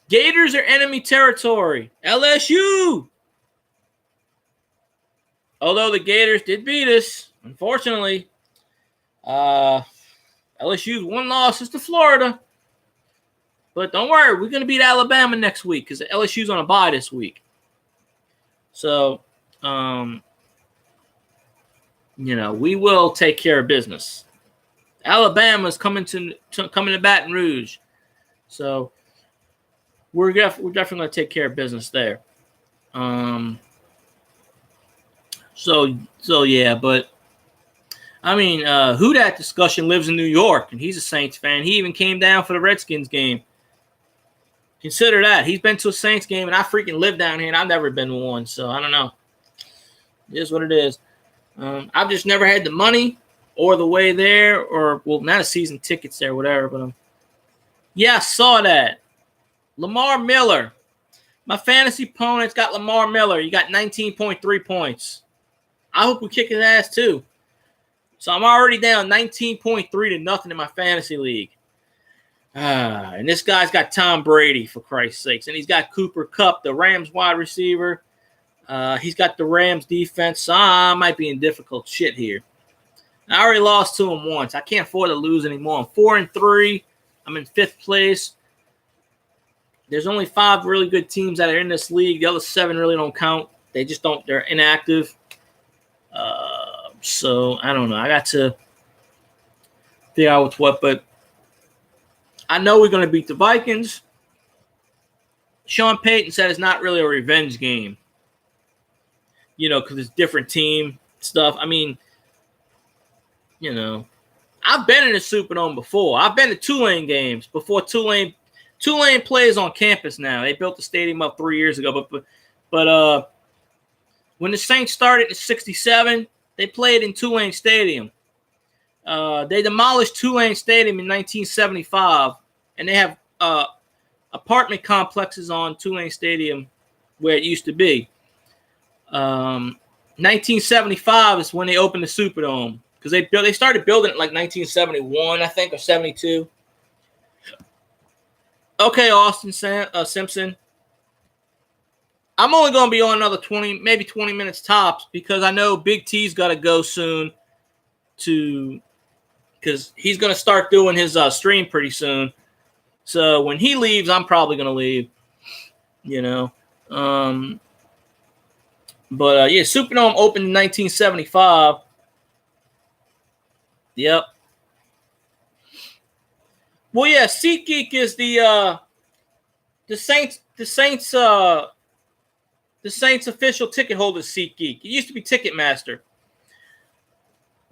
Gators are enemy territory. LSU. Although the Gators did beat us, unfortunately. LSU's one loss is to Florida. But don't worry, we're going to beat Alabama next week because LSU's on a bye this week. So, you know, we will take care of business. Alabama's coming to Baton Rouge. So, we're definitely going to take care of business there. So yeah, but I mean, who that discussion lives in New York, and he's a Saints fan. He even came down for the Redskins game. Consider that. He's been to a Saints game, and I freaking live down here, and I've never been to one, so I don't know. It is what it is. I've just never had the money or the way there, or, well, not a season tickets there, whatever, but yeah, I saw that. Lamar Miller. My fantasy opponent's got Lamar Miller. You got 19.3 points. I hope we kick his ass, too. So I'm already down 19.3 to nothing in my fantasy league. And this guy's got Tom Brady, for Christ's sakes. And he's got Cooper Kupp, the Rams wide receiver. He's got the Rams defense. So I might be in difficult shit here. I already lost to him once. I can't afford to lose anymore. I'm 4-3. I'm in 5th place. There's only 5 really good teams that are in this league. The other 7 really don't count. They just don't. They're inactive. So I don't know. I got to figure out what's what, but I know we're going to beat the Vikings. Sean Payton said it's not really a revenge game, you know, because it's different team stuff. I mean, you know, I've been in the Superdome before. I've been to Tulane games before. Tulane plays on campus now. They built the stadium up 3 years ago, but when the Saints started in '67, they played in Tulane Stadium. They demolished Tulane Stadium in 1975, and they have apartment complexes on Tulane Stadium where it used to be. 1975 is when they opened the Superdome because they started building it like 1971, I think, or 72. Okay, Austin Simpson. I'm only going to be on another 20, maybe 20 minutes tops because I know Big T's got to go soon because he's going to start doing his stream pretty soon. So when he leaves, I'm probably going to leave, you know. Yeah, Superdome opened in 1975. Yep. Well, yeah, SeatGeek is the Saints official ticket holder. SeatGeek. It used to be Ticketmaster.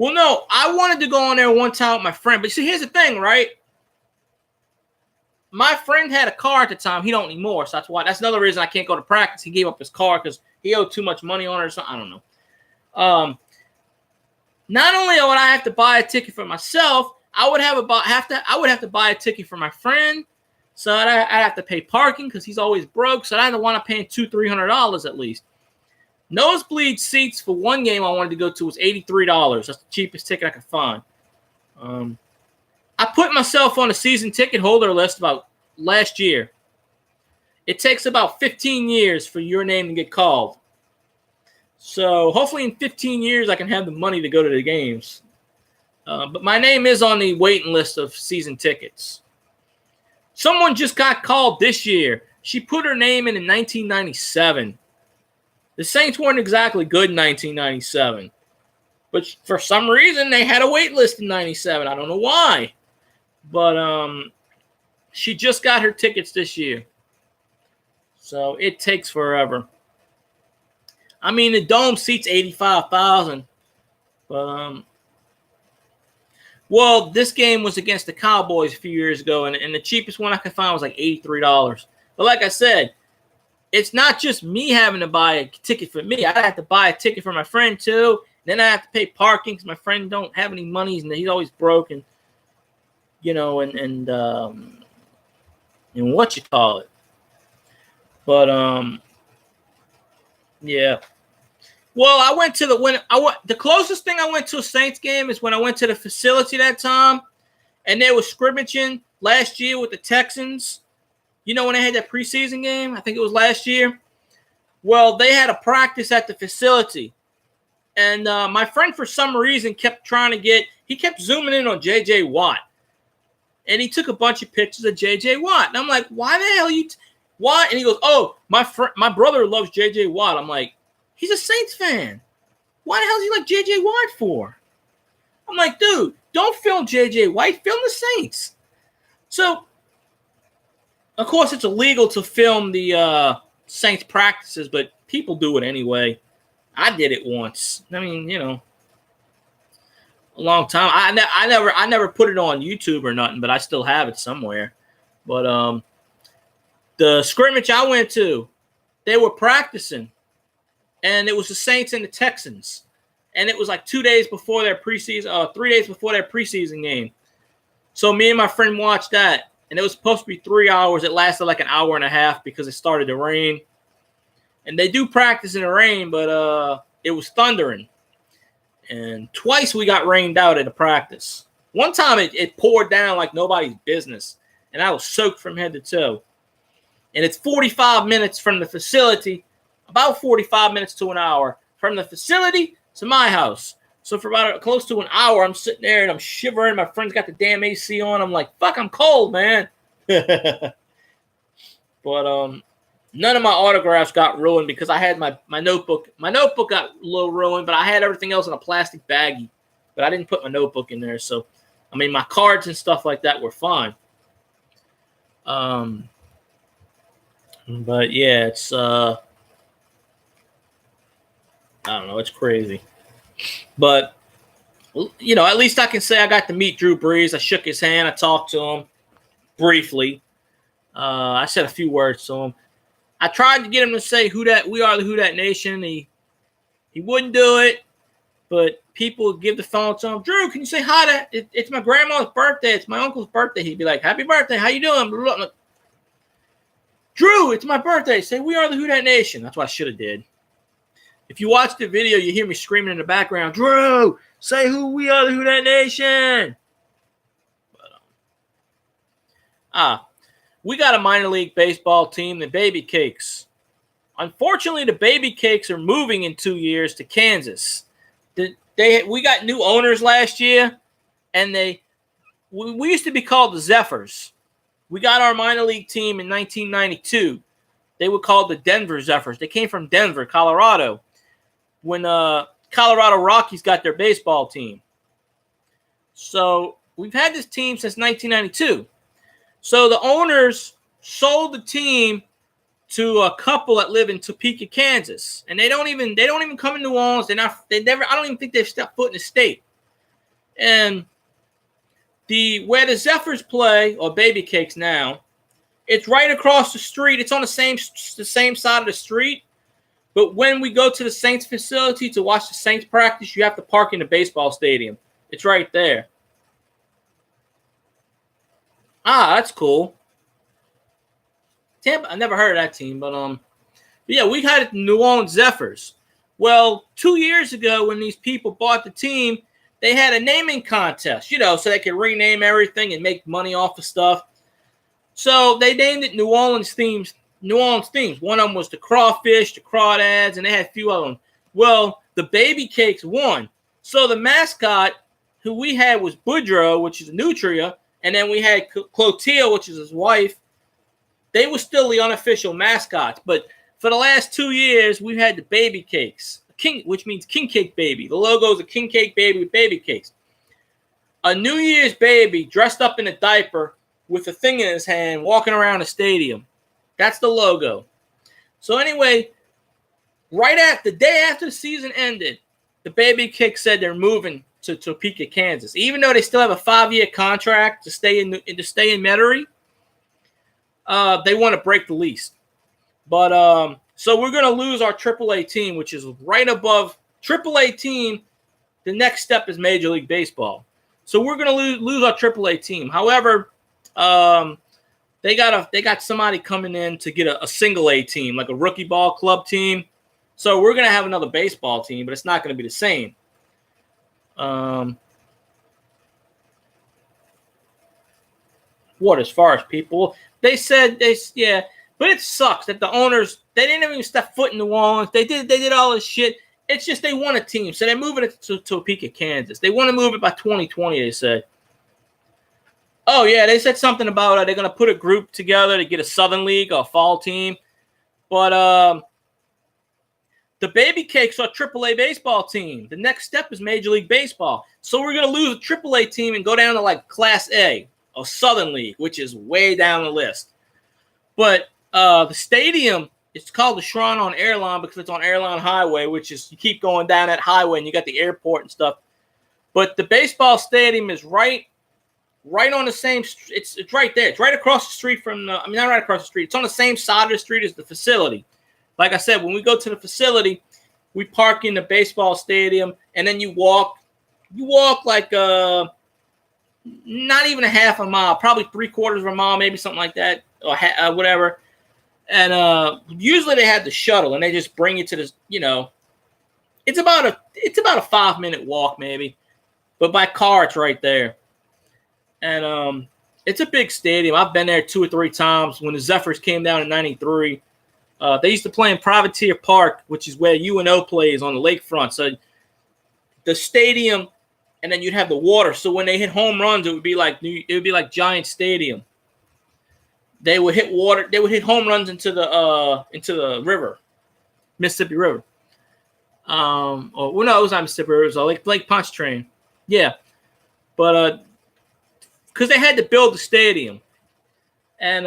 Well, no, I wanted to go on there one time with my friend. But see, here's the thing, right? My friend had a car at the time. He don't anymore. So that's another reason I can't go to practice. He gave up his car because he owed too much money on it or something. I don't know. Not only would I have to buy a ticket for myself, I would have to buy a ticket for my friend. So I'd have to pay parking because he's always broke. So I'd want to pay $200-$300 at least. Nosebleed seats for one game I wanted to go to was $83. That's the cheapest ticket I could find. I put myself on a season ticket holder list about last year. It takes about 15 years for your name to get called. So hopefully in 15 years I can have the money to go to the games. But my name is on the waiting list of season tickets. Someone just got called this year. She put her name in 1997. The Saints weren't exactly good in 1997. But for some reason, they had a wait list in 97. I don't know why. But she just got her tickets this year. So it takes forever. I mean, the dome seats 85,000. But, well, this game was against the Cowboys a few years ago, and the cheapest one I could find was like $83. But like I said, it's not just me having to buy a ticket for me. I have to buy a ticket for my friend too. Then I have to pay parking because my friend don't have any money and he's always broke, and you know, and what you call it. But yeah. Well, I went to the closest thing I went to a Saints game is when I went to the facility that time, and they were scrimmaging last year with the Texans. You know when they had that preseason game? I think it was last year. Well, they had a practice at the facility, and my friend for some reason kept zooming in on J.J. Watt, and he took a bunch of pictures of J.J. Watt, and I'm like, why the hell why? And he goes, oh, my brother loves J.J. Watt. I'm like, he's a Saints fan. Why the hell does he like J.J. Watt for? I'm like, dude, don't film J.J. Watt. Film the Saints. So, of course, it's illegal to film the Saints practices, but people do it anyway. I did it once. I mean, you know, a long time. I never put it on YouTube or nothing, but I still have it somewhere. But the scrimmage I went to, they were practicing. And it was the Saints and the Texans. And it was like 2 days before their preseason, 3 days before their preseason game. So me and my friend watched that. And it was supposed to be 3 hours. It lasted like an hour and a half because it started to rain. And they do practice in the rain, but it was thundering. And twice we got rained out at a practice. One time it poured down like nobody's business. And I was soaked from head to toe. And it's 45 minutes from the facility. About 45 minutes to an hour from the facility to my house. So for about close to an hour, I'm sitting there and I'm shivering. My friend's got the damn AC on. I'm like, fuck, I'm cold, man. But none of my autographs got ruined because I had my notebook. My notebook got a little ruined, but I had everything else in a plastic baggie. But I didn't put my notebook in there. So, I mean, my cards and stuff like that were fine. But yeah, it's I don't know. It's crazy. But, you know, at least I can say I got to meet Drew Brees. I shook his hand. I talked to him briefly. I said a few words to him. I tried to get him to say we are the Who Dat Nation. He wouldn't do it. But people would give the phone to him. Drew, can you say hi to it's my grandma's birthday. It's my uncle's birthday. He'd be like, happy birthday. How you doing? Like, Drew, it's my birthday. Say we are the Who Dat Nation. That's what I should have did. If you watch the video, you hear me screaming in the background, Drew, say we are the Who Dat Nation. But, we got a minor league baseball team, the Baby Cakes. Unfortunately, the Baby Cakes are moving in 2 years to Kansas. We got new owners last year, and we used to be called the Zephyrs. We got our minor league team in 1992. They were called the Denver Zephyrs. They came from Denver, Colorado, when Colorado Rockies got their baseball team. So we've had this team since 1992. So the owners sold the team to a couple that live in Topeka, Kansas, and they don't even come in New Orleans. I don't even think they've stepped foot in the state. And where the Zephyrs play, or Baby Cakes now, it's right across the street. It's on the same side of the street. But when we go to the Saints facility to watch the Saints practice, you have to park in the baseball stadium. It's right there. Ah, that's cool. Tampa, I never heard of that team, but yeah, we had the New Orleans Zephyrs. Well, 2 years ago, when these people bought the team, they had a naming contest, so they could rename everything and make money off of stuff. So they named it New Orleans themes. One of them was the crawfish, the crawdads, and they had a few of them. Well, the Baby Cakes won. So the mascot, who we had, was Boudreaux, which is a nutria, and then we had Clotilde, which is his wife. They were still the unofficial mascots, but for the last 2 years, we've had the Baby Cakes, which means King Cake Baby. The logo is a King Cake Baby with baby cakes. A New Year's baby dressed up in a diaper with a thing in his hand walking around the stadium. That's the logo. So anyway, the day after the season ended, the Baby Cakes said they're moving to Topeka, Kansas. Even though they still have a 5-year contract to stay in Metairie, they want to break the lease. But so we're going to lose our AAA team, which is right above AAA team. The next step is Major League Baseball. So we're going to lose our AAA team. However, they got somebody coming in to get a single A team, like a rookie ball club team. So we're going to have another baseball team, but it's not going to be the same. What, as far as people? They said but it sucks that the owners, they didn't even step foot in New Orleans. They did all this shit. It's just they want a team, so they're moving it to Topeka, Kansas. They want to move it by 2020, they said. Oh, yeah, they said something about they're going to put a group together to get a Southern League or a fall team. But the Baby Cakes are a AAA baseball team. The next step is Major League Baseball. So we're going to lose a AAA team and go down to like Class A or Southern League, which is way down the list. But the stadium, it's called the Shrine on Airline because it's on Airline Highway, which is, you keep going down that highway and you got the airport and stuff. But the baseball stadium is right on the same, it's right there. It's right across the street from not right across the street. It's on the same side of the street as the facility. Like I said, when we go to the facility, we park in the baseball stadium, and then you walk like not even a half a mile, probably 3/4 of a mile, maybe something like that, or whatever. And usually they have the shuttle, and they just bring you to this. It's about a 5-minute walk, maybe, but by car it's right there. And it's a big stadium. I've been there 2 or 3 times. When the Zephyrs came down in '93, they used to play in Privateer Park, which is where UNO plays on the lakefront. So the stadium, and then you'd have the water. So when they hit home runs, it would be like Giant Stadium. They would hit water. They would hit home runs into the river, Mississippi River. It was not Mississippi River. It was Lake Pontchartrain. Yeah, but because they had to build the stadium, and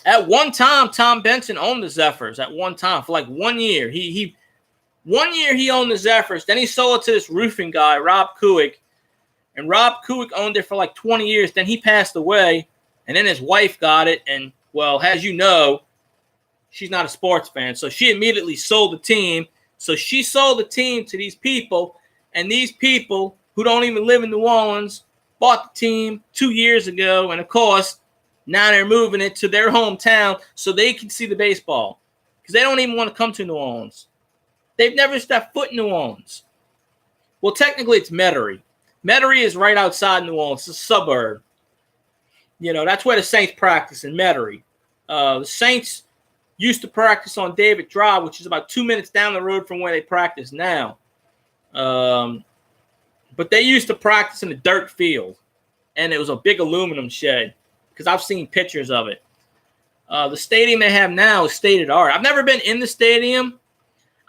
at one time, Tom Benson owned the Zephyrs. At one time, for like 1 year, he owned the Zephyrs. Then he sold it to this roofing guy, Rob Kuick, and Rob Kuick owned it for like 20 years. Then he passed away, and then his wife got it. And well, as you know, she's not a sports fan, so she immediately sold the team. So she sold the team to these people, and these people who don't even live in New Orleans bought the team 2 years ago, and of course, now they're moving it to their hometown so they can see the baseball because they don't even want to come to New Orleans. They've never stepped foot in New Orleans. Well, technically, it's Metairie. Metairie is right outside New Orleans. It's a suburb. That's where the Saints practice, in Metairie. The Saints used to practice on David Drive, which is about 2 minutes down the road from where they practice now. But they used to practice in a dirt field, and it was a big aluminum shed because I've seen pictures of it. The stadium they have now is state-of-the-art. I've never been in the stadium.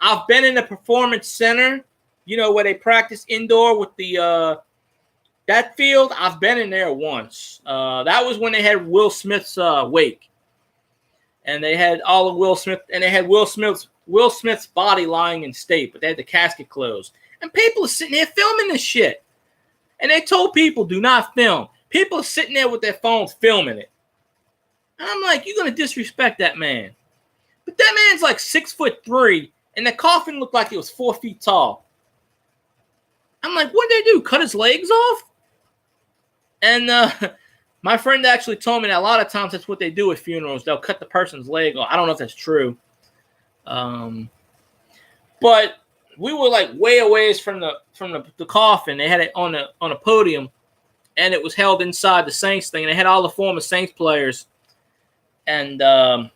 I've been in the Performance Center, where they practice indoor with the that field. I've been in there once. That was when they had Will Smith's wake, and they had all of Will Smith, and they had Will Smith's body lying in state, but they had the casket closed. And people are sitting there filming this shit. And they told people, do not film. People are sitting there with their phones filming it. And I'm like, you're going to disrespect that man. But that man's like 6'3", and the coffin looked like it was 4 feet tall. I'm like, what did they do? Cut his legs off? And my friend actually told me that a lot of times that's what they do with funerals. They'll cut the person's leg off. I don't know if that's true. But we were like way away from the coffin. They had it on a podium, and it was held inside the Saints thing. And they had all the former Saints players, and they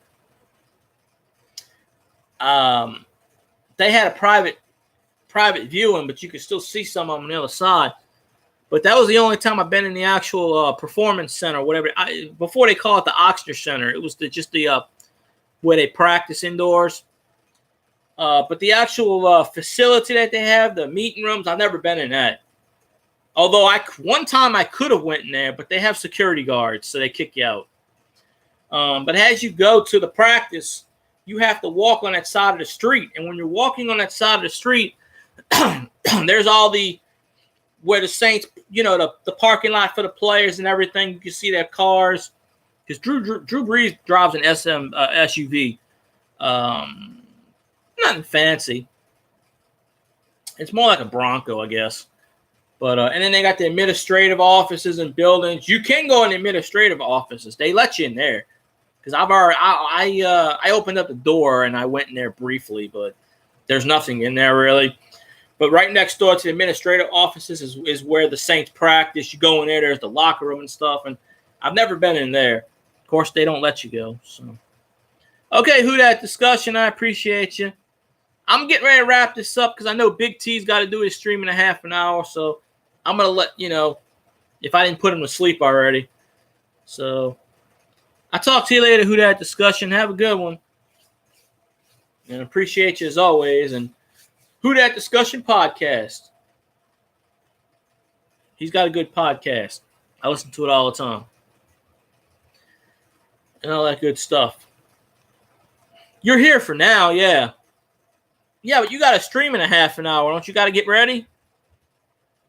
had a private viewing, but you could still see some on the other side. But that was the only time I've been in the actual performance center, whatever. Before they call it the Ochsner Center, it was just the where they practice indoors. But the actual facility that they have, the meeting rooms, I've never been in that. Although one time I could have went in there, but they have security guards, so they kick you out. But as you go to the practice, you have to walk on that side of the street. And when you're walking on that side of the street, there's all where the Saints, the parking lot for the players and everything. You can see their cars. Because Drew Brees drives an SUV. Nothing fancy. It's more like a Bronco, I guess. But and then they got the administrative offices and buildings. You can go in the administrative offices. They let you in there. Because I opened up the door and I went in there briefly, but there's nothing in there really. But right next door to the administrative offices is where the Saints practice. You go in there, there's the locker room and stuff. And I've never been in there. Of course, they don't let you go. So, okay, Who Dat Discussion, I appreciate you. I'm getting ready to wrap this up because I know Big T's got to do his stream in a half an hour. So I'm going to let you know if I didn't put him to sleep already. So I'll talk to you later, Who Dat Discussion. Have a good one. And appreciate you as always. And Who Dat Discussion podcast. He's got a good podcast. I listen to it all the time. And all that good stuff. You're here for now, yeah. Yeah, but you got to stream in a half an hour. Don't you got to get ready?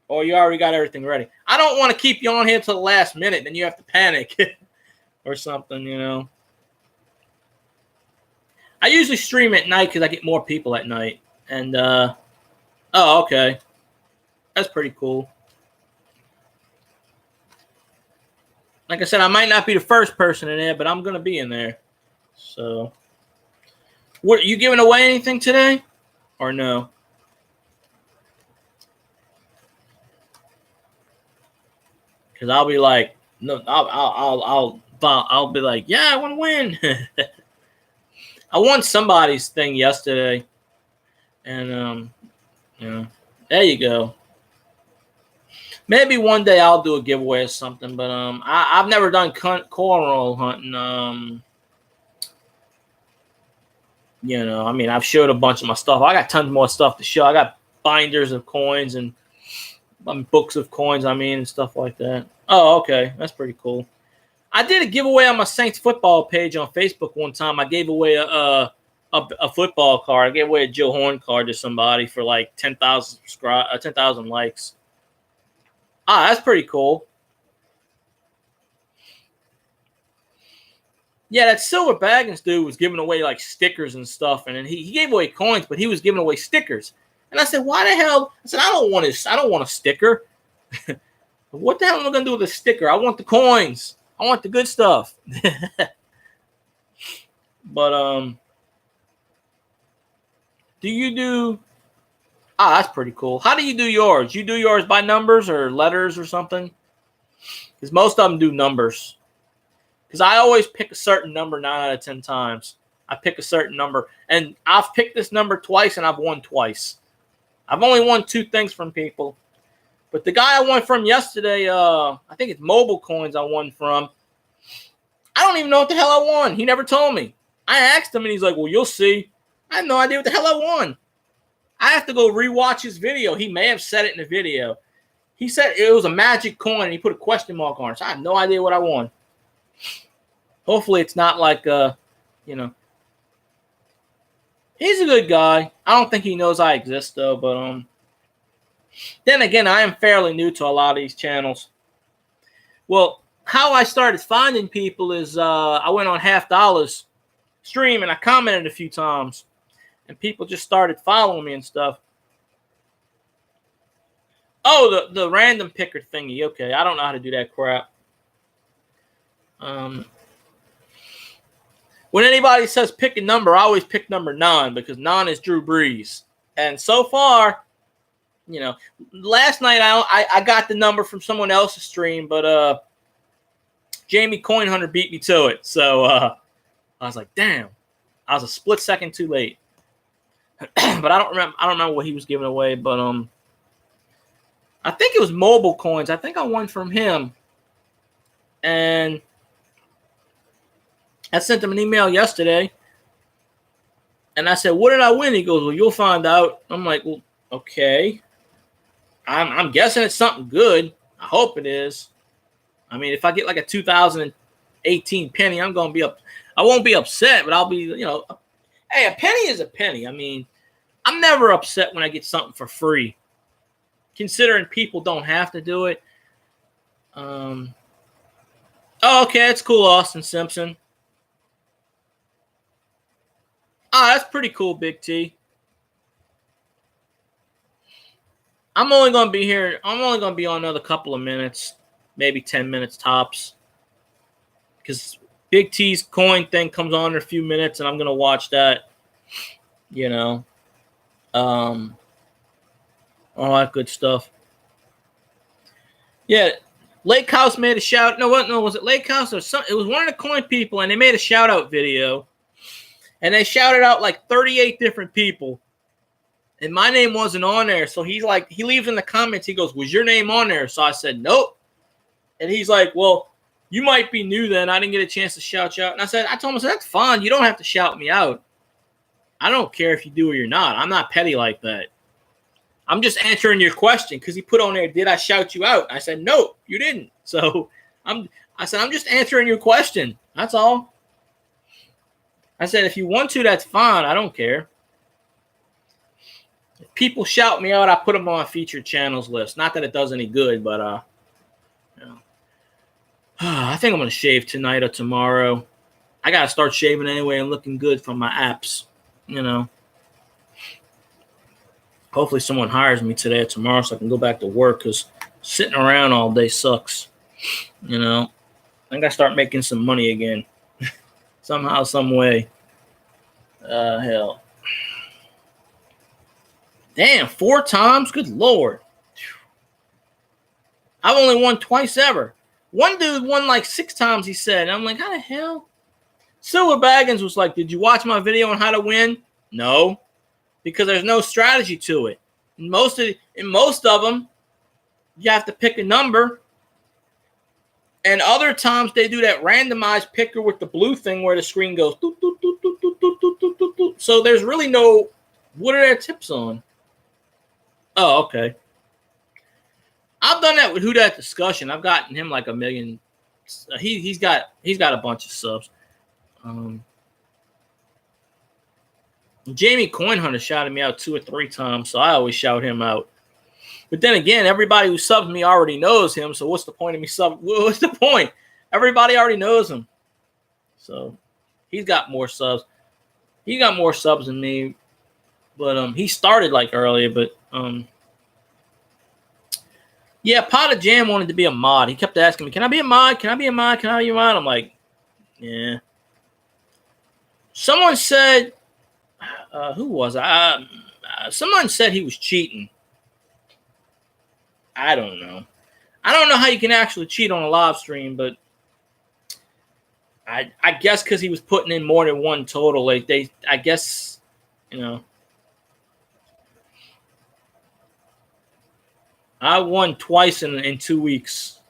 Or you already got everything ready? I don't want to keep you on here till the last minute. Then you have to panic or something, I usually stream at night because I get more people at night. And, oh, okay. That's pretty cool. Like I said, I might not be the first person in there, but I'm going to be in there. So, what, you giving away anything today or no? Because I'll be like, no, I'll be like, yeah, I want to win. I won somebody's thing yesterday. And, there you go. Maybe one day I'll do a giveaway or something, but I've never done cornrow hunting. I've showed a bunch of my stuff. I got tons more stuff to show. I got binders of coins and books of coins, and stuff like that. Oh, okay. That's pretty cool. I did a giveaway on my Saints football page on Facebook one time. I gave away a football card. I gave away a Joe Horn card to somebody for like 10,000 likes. That's pretty cool. Yeah, that Silver Baggins dude was giving away like stickers and stuff, and then he gave away coins, but he was giving away stickers. And I said, "Why the hell?" I said, "I don't want a sticker. What the hell am I gonna do with a sticker? I want the coins. I want the good stuff." But do you do? That's pretty cool. How do you do yours? You do yours by numbers or letters or something? Because most of them do numbers. Because I always pick a certain number 9 out of 10 times. I pick a certain number. And I've picked this number twice, and I've won twice. I've only won 2 things from people. But the guy I won from yesterday, I think it's Mobile Coins I won from. I don't even know what the hell I won. He never told me. I asked him, and he's like, well, you'll see. I have no idea what the hell I won. I have to go rewatch his video. He may have said it in the video. He said it was a magic coin, and he put a question mark on it. So I have no idea what I won. Hopefully it's not like, he's a good guy. I don't think he knows I exist, though, but, Then again, I am fairly new to a lot of these channels. Well, how I started finding people is I went on Half Dollar's stream and I commented a few times. And people just started following me and stuff. Oh, the random picker thingy. Okay, I don't know how to do that crap. When anybody says pick a number, I always pick number 9 because 9 is Drew Brees. And so far, you know, last night I got the number from someone else's stream, but Jamie Coin Hunter beat me to it. So I was like, damn, I was a split second too late. But I don't remember what he was giving away, but I think it was mobile coins. I think I won from him. And I sent him an email yesterday. And I said, what did I win? He goes, well, you'll find out. I'm like, well, okay. I'm guessing it's something good. I hope it is. I mean, if I get like a 2018 penny, I'm going to be up. I won't be upset, but I'll be, you know, hey, a penny is a penny. I mean, I'm never upset when I get something for free, considering people don't have to do it. Oh, okay, it's cool, Austin Simpson. Oh, that's pretty cool, Big T. I'm only going to be here. I'm only going to be on another couple of minutes, maybe 10 minutes tops. Because Big T's coin thing comes on in a few minutes, and I'm going to watch that. You know. All that good stuff. Yeah. Lake House made a shout. No, was it Lake House or something? It was one of the coin people, and they made a shout out video. And they shouted out like 38 different people. And my name wasn't on there. So he's like, he leaves in the comments, he goes, was your name on there? So I said, nope. And he's like, well, you might be new then. I didn't get a chance to shout you out. And I told him, I said, that's fine. You don't have to shout me out. I don't care if you do or you're not. I'm not petty like that. I'm just answering your question because he put on there, did I shout you out? I said, no, you didn't. So I said, I'm just answering your question. That's all. I said, if you want to, that's fine. I don't care. If people shout me out, I put them on a featured channels list. Not that it does any good, but you know. I think I'm going to shave tonight or tomorrow. I got to start shaving anyway and looking good from my apps, you know. Hopefully someone hires me today or tomorrow so I can go back to work because sitting around all day sucks, you know. I got to start making some money again. Somehow, some way. Hell. Damn, 4 times? Good Lord. I've only won twice ever. One dude won like 6 times, he said. And I'm like, how the hell? Silver Baggins was like, did you watch my video on how to win? No. Because there's no strategy to it. In most of them, you have to pick a number. And other times they do that randomized picker with the blue thing where the screen goes. Doot, doot, doot, doot, doot, doot, doot, doot, doot, doot. So there's really no, what are their tips on? Oh, okay. I've done that with Who Dat Discussion. I've gotten him like 1 million. He's got a bunch of subs. Jamie Coin Hunter shouted me out 2 or 3 times, so I always shout him out. But then again, everybody who subs me already knows him, so what's the point of me sub? What's the point? Everybody already knows him. So he's got more subs. He got more subs than me. But he started like earlier, but yeah, Pot of Jam wanted to be a mod. He kept asking me, can I be a mod? Can I be a mod? Can I be a mod? I'm like, yeah. Someone said, who was I? Someone said he was cheating. I don't know. I don't know how you can actually cheat on a live stream, but I guess because he was putting in more than one total. Like I guess, you know. I won twice in 2 weeks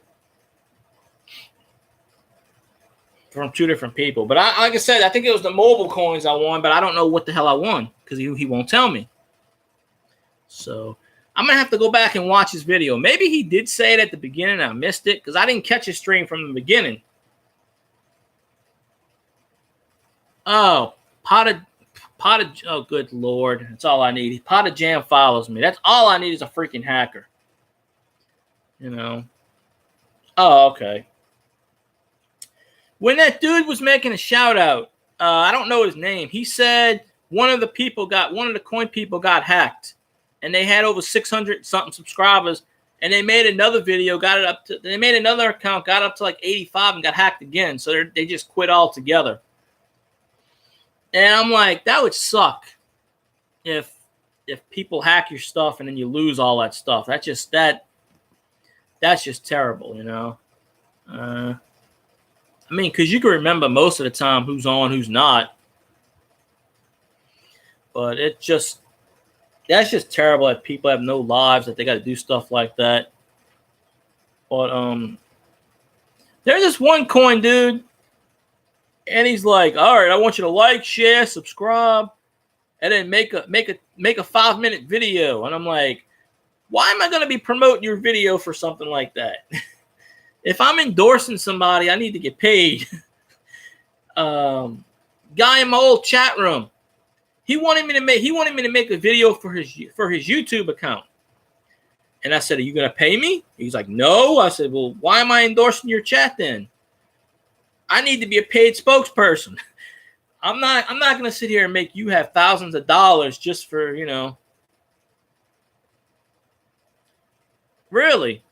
from 2 different people. But like I said, I think it was the mobile coins I won, but I don't know what the hell I won because he won't tell me. So I'm going to have to go back and watch his video. Maybe he did say it at the beginning. I missed it because I didn't catch his stream from the beginning. Oh, Oh, good Lord. That's all I need. Pot of Jam follows me. That's all I need is a freaking hacker. You know. Oh, okay. When that dude was making a shout out, I don't know his name. He said one of the coin people got hacked, and they had over 600 something subscribers, and they made another video, they made another account, got up to like 85 and got hacked again. So they just quit altogether. And I'm like, that would suck if people hack your stuff and then you lose all that stuff. That's just terrible, you know. I mean, because you can remember most of the time who's on, who's not. But that's just terrible that people have no lives, that they got to do stuff like that. But there's this one coin dude, and he's like, all right, I want you to like, share, subscribe, and then make a 5-minute video. And I'm like, why am I going to be promoting your video for something like that? If I'm endorsing somebody, I need to get paid. Guy in my old chat room, he wanted me to make a video for his YouTube account. And I said, are you going to pay me? He's like, no. I said, well, why am I endorsing your chat then? I need to be a paid spokesperson. I'm not going to sit here and make you have thousands of dollars just for, you know. Really?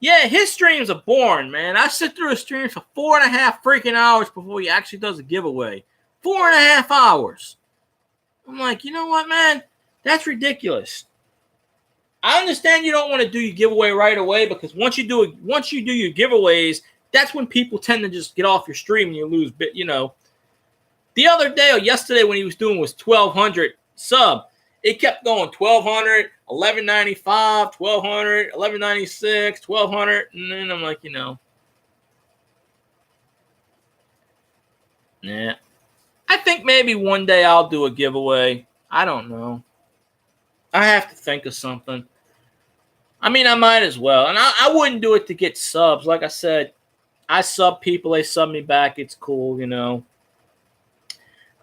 Yeah, his streams are boring, man. I sit through a stream for 4.5 freaking hours before he actually does a giveaway. 4.5 hours. I'm like, you know what, man? That's ridiculous. I understand you don't want to do your giveaway right away, because once you do your giveaways, that's when people tend to just get off your stream and you lose bit, you know. The other day or yesterday when he was doing was 1,200 sub. It kept going 1,200, 1,195, 1,200, 1,196, 1,200, and then I'm like, you know, yeah. I think maybe one day I'll do a giveaway. I don't know. I have to think of something. I mean, I might as well. And I wouldn't do it to get subs. Like I said, I sub people, they sub me back. It's cool, you know.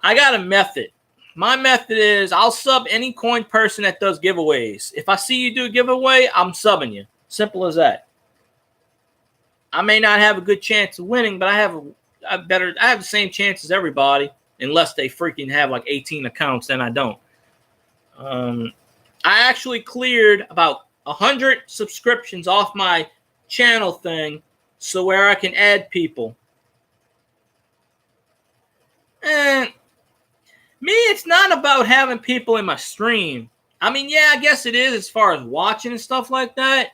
I got a method. My method is I'll sub any coin person that does giveaways. If I see you do a giveaway, I'm subbing you. Simple as that. I may not have a good chance of winning, but I have the same chance as everybody, unless they freaking have like 18 accounts, then I don't. I actually cleared about 100 subscriptions off my channel thing, so where I can add people. And me, it's not about having people in my stream. I mean, yeah, I guess it is as far as watching and stuff like that.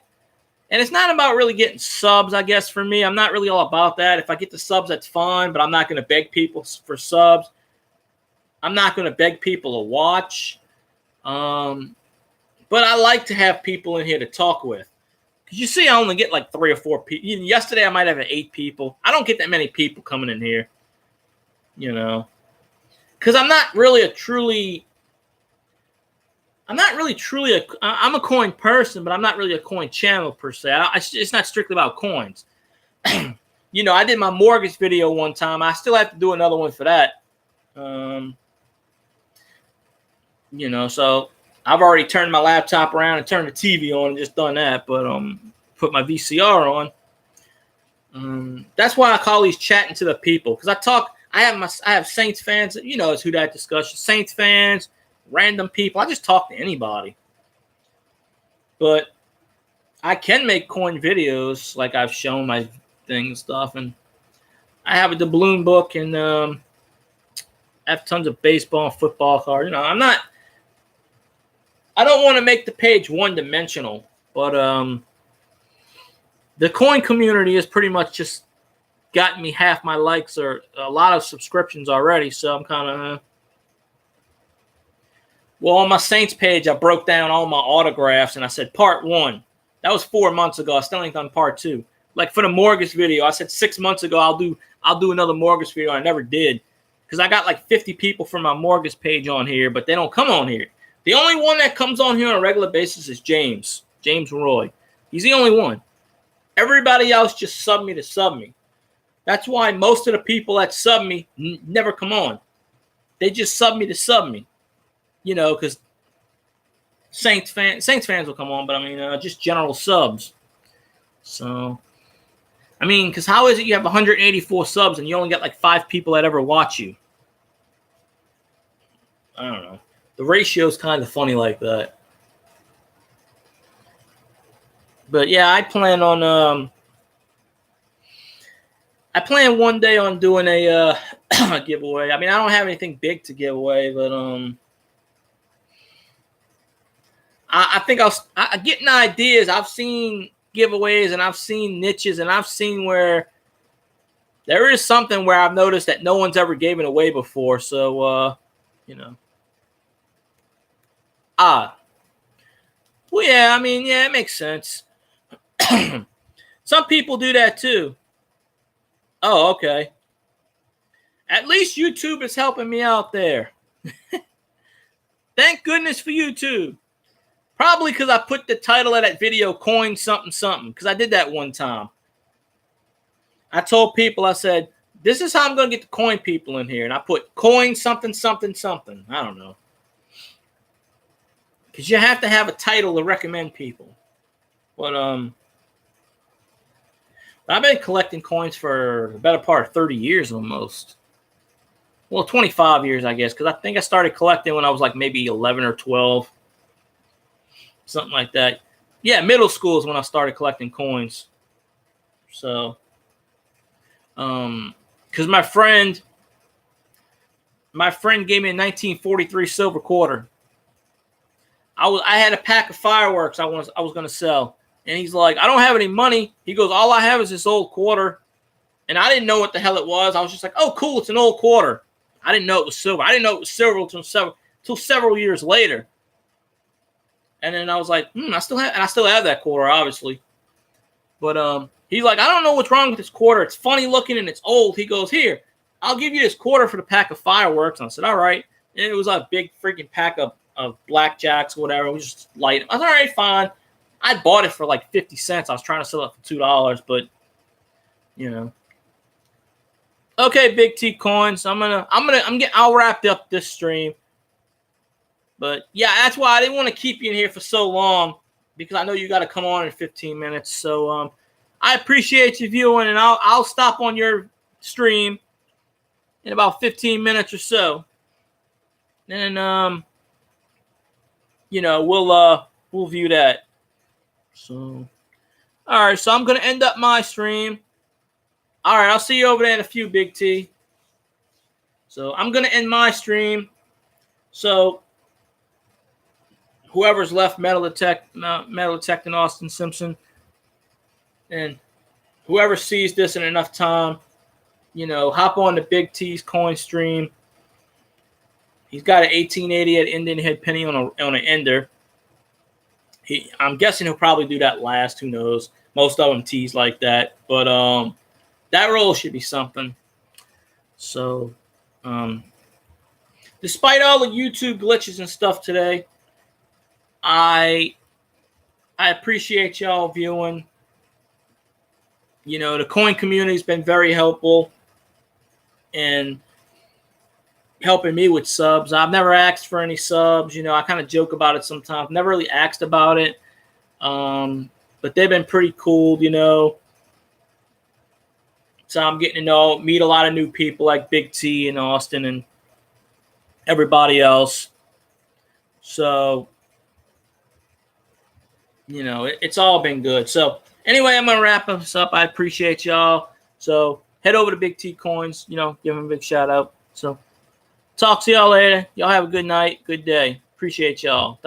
And it's not about really getting subs, I guess, for me. I'm not really all about that. If I get the subs, that's fine, but I'm not going to beg people for subs. I'm not going to beg people to watch. But I like to have people in here to talk with. Because you see, I only get like 3 or 4 people. Yesterday, I might have 8 people. I don't get that many people coming in here. You know. Because I'm a coin person, but I'm not really a coin channel per se. It's not strictly about coins. You know, I did my mortgage video one time. I still have to do another one for that. You know, so I've already turned my laptop around and turned the TV on and just done that. But put my VCR on. That's why I call these chatting to the people, because I have Saints fans. You know, it's Who Dat Discussion. Saints fans, random people. I just talk to anybody. But I can make coin videos, like I've shown my thing and stuff. And I have a doubloon book, and I have tons of baseball and football cards. You know, I don't want to make the page one-dimensional, but the coin community is pretty much just gotten me half my likes or a lot of subscriptions already, so I'm kind of well, on my Saints page, I broke down all my autographs, and I said part 1. That was 4 months ago. I still ain't done part 2. Like for the mortgage video, I said 6 months ago I'll do another mortgage video. I never did, because I got like 50 people from my mortgage page on here, but they don't come on here. The only one that comes on here on a regular basis is James Roy. He's the only one. Everybody else just sub me. That's why most of the people that sub me never come on. they just sub me to sub me, you know, because Saints fans will come on, but I mean, just general subs. So, I mean, because how is it you have 184 subs and you only got like 5 people that ever watch you? I don't know. The ratio's kind of funny like that. But yeah, I plan one day on doing a giveaway. I mean, I don't have anything big to give away, but I think I getting ideas. I've seen giveaways and I've seen niches and I've seen where there is something where I've noticed that no one's ever given away before. So, you know. Well, yeah, I mean, yeah, it makes sense. Some people do that too. Oh, okay. At least YouTube is helping me out there. Thank goodness for YouTube. Probably because I put the title of that video, coin something something, because I did that one time. I told people, I said, this is how I'm going to get the coin people in here. And I put coin something something something. I don't know. Because you have to have a title to recommend people. But I've been collecting coins for the better part of 30 years almost. Well, 25 years, I guess, because I think I started collecting when I was like maybe 11 or 12. Something like that. Yeah, middle school is when I started collecting coins. So, because my friend gave me a 1943 silver quarter. I had a pack of fireworks I was going to sell. And he's like, I don't have any money. He goes, all I have is this old quarter. And I didn't know what the hell it was. I was just like, oh, cool, it's an old quarter. I didn't know it was silver. I didn't know it was silver until several years later. And then I was like, I still have that quarter, obviously. But he's like, I don't know what's wrong with this quarter. It's funny looking and it's old. He goes, here, I'll give you this quarter for the pack of fireworks. And I said, all right. And it was a big freaking pack of blackjacks or whatever. We just light them. I was all right, fine. I bought it for like 50 cents. I was trying to sell it for $2, but you know. Okay, Big T Coins. I'll wrap up this stream. But yeah, that's why I didn't want to keep you in here for so long, because I know you got to come on in 15 minutes. So I appreciate you viewing, and I'll stop on your stream in about 15 minutes or so. And you know, we'll view that. So, all right. So I'm gonna end up my stream. All right. I'll see you over there in a few, Big T. So I'm gonna end my stream. So whoever's left, Metal Detect and Austin Simpson, and whoever sees this in enough time, you know, hop on the Big T's coin stream. He's got an 1880 at Indian Head Penny on an ender. I'm guessing he'll probably do that last. Who knows? Most of them tease like that. But that roll should be something. So, despite all the YouTube glitches and stuff today, I appreciate y'all viewing. You know, the coin community's been very helpful and helping me with subs. I've never asked for any subs. You know, I kind of joke about it sometimes. Never really asked about it. But they've been pretty cool, you know. So I'm getting to meet a lot of new people like Big T and Austin and everybody else. So, you know, it's all been good. So anyway, I'm going to wrap this up. I appreciate y'all. So head over to Big T Coins, you know, give them a big shout out. So talk to y'all later. Y'all have a good night, good day. Appreciate y'all. Thanks.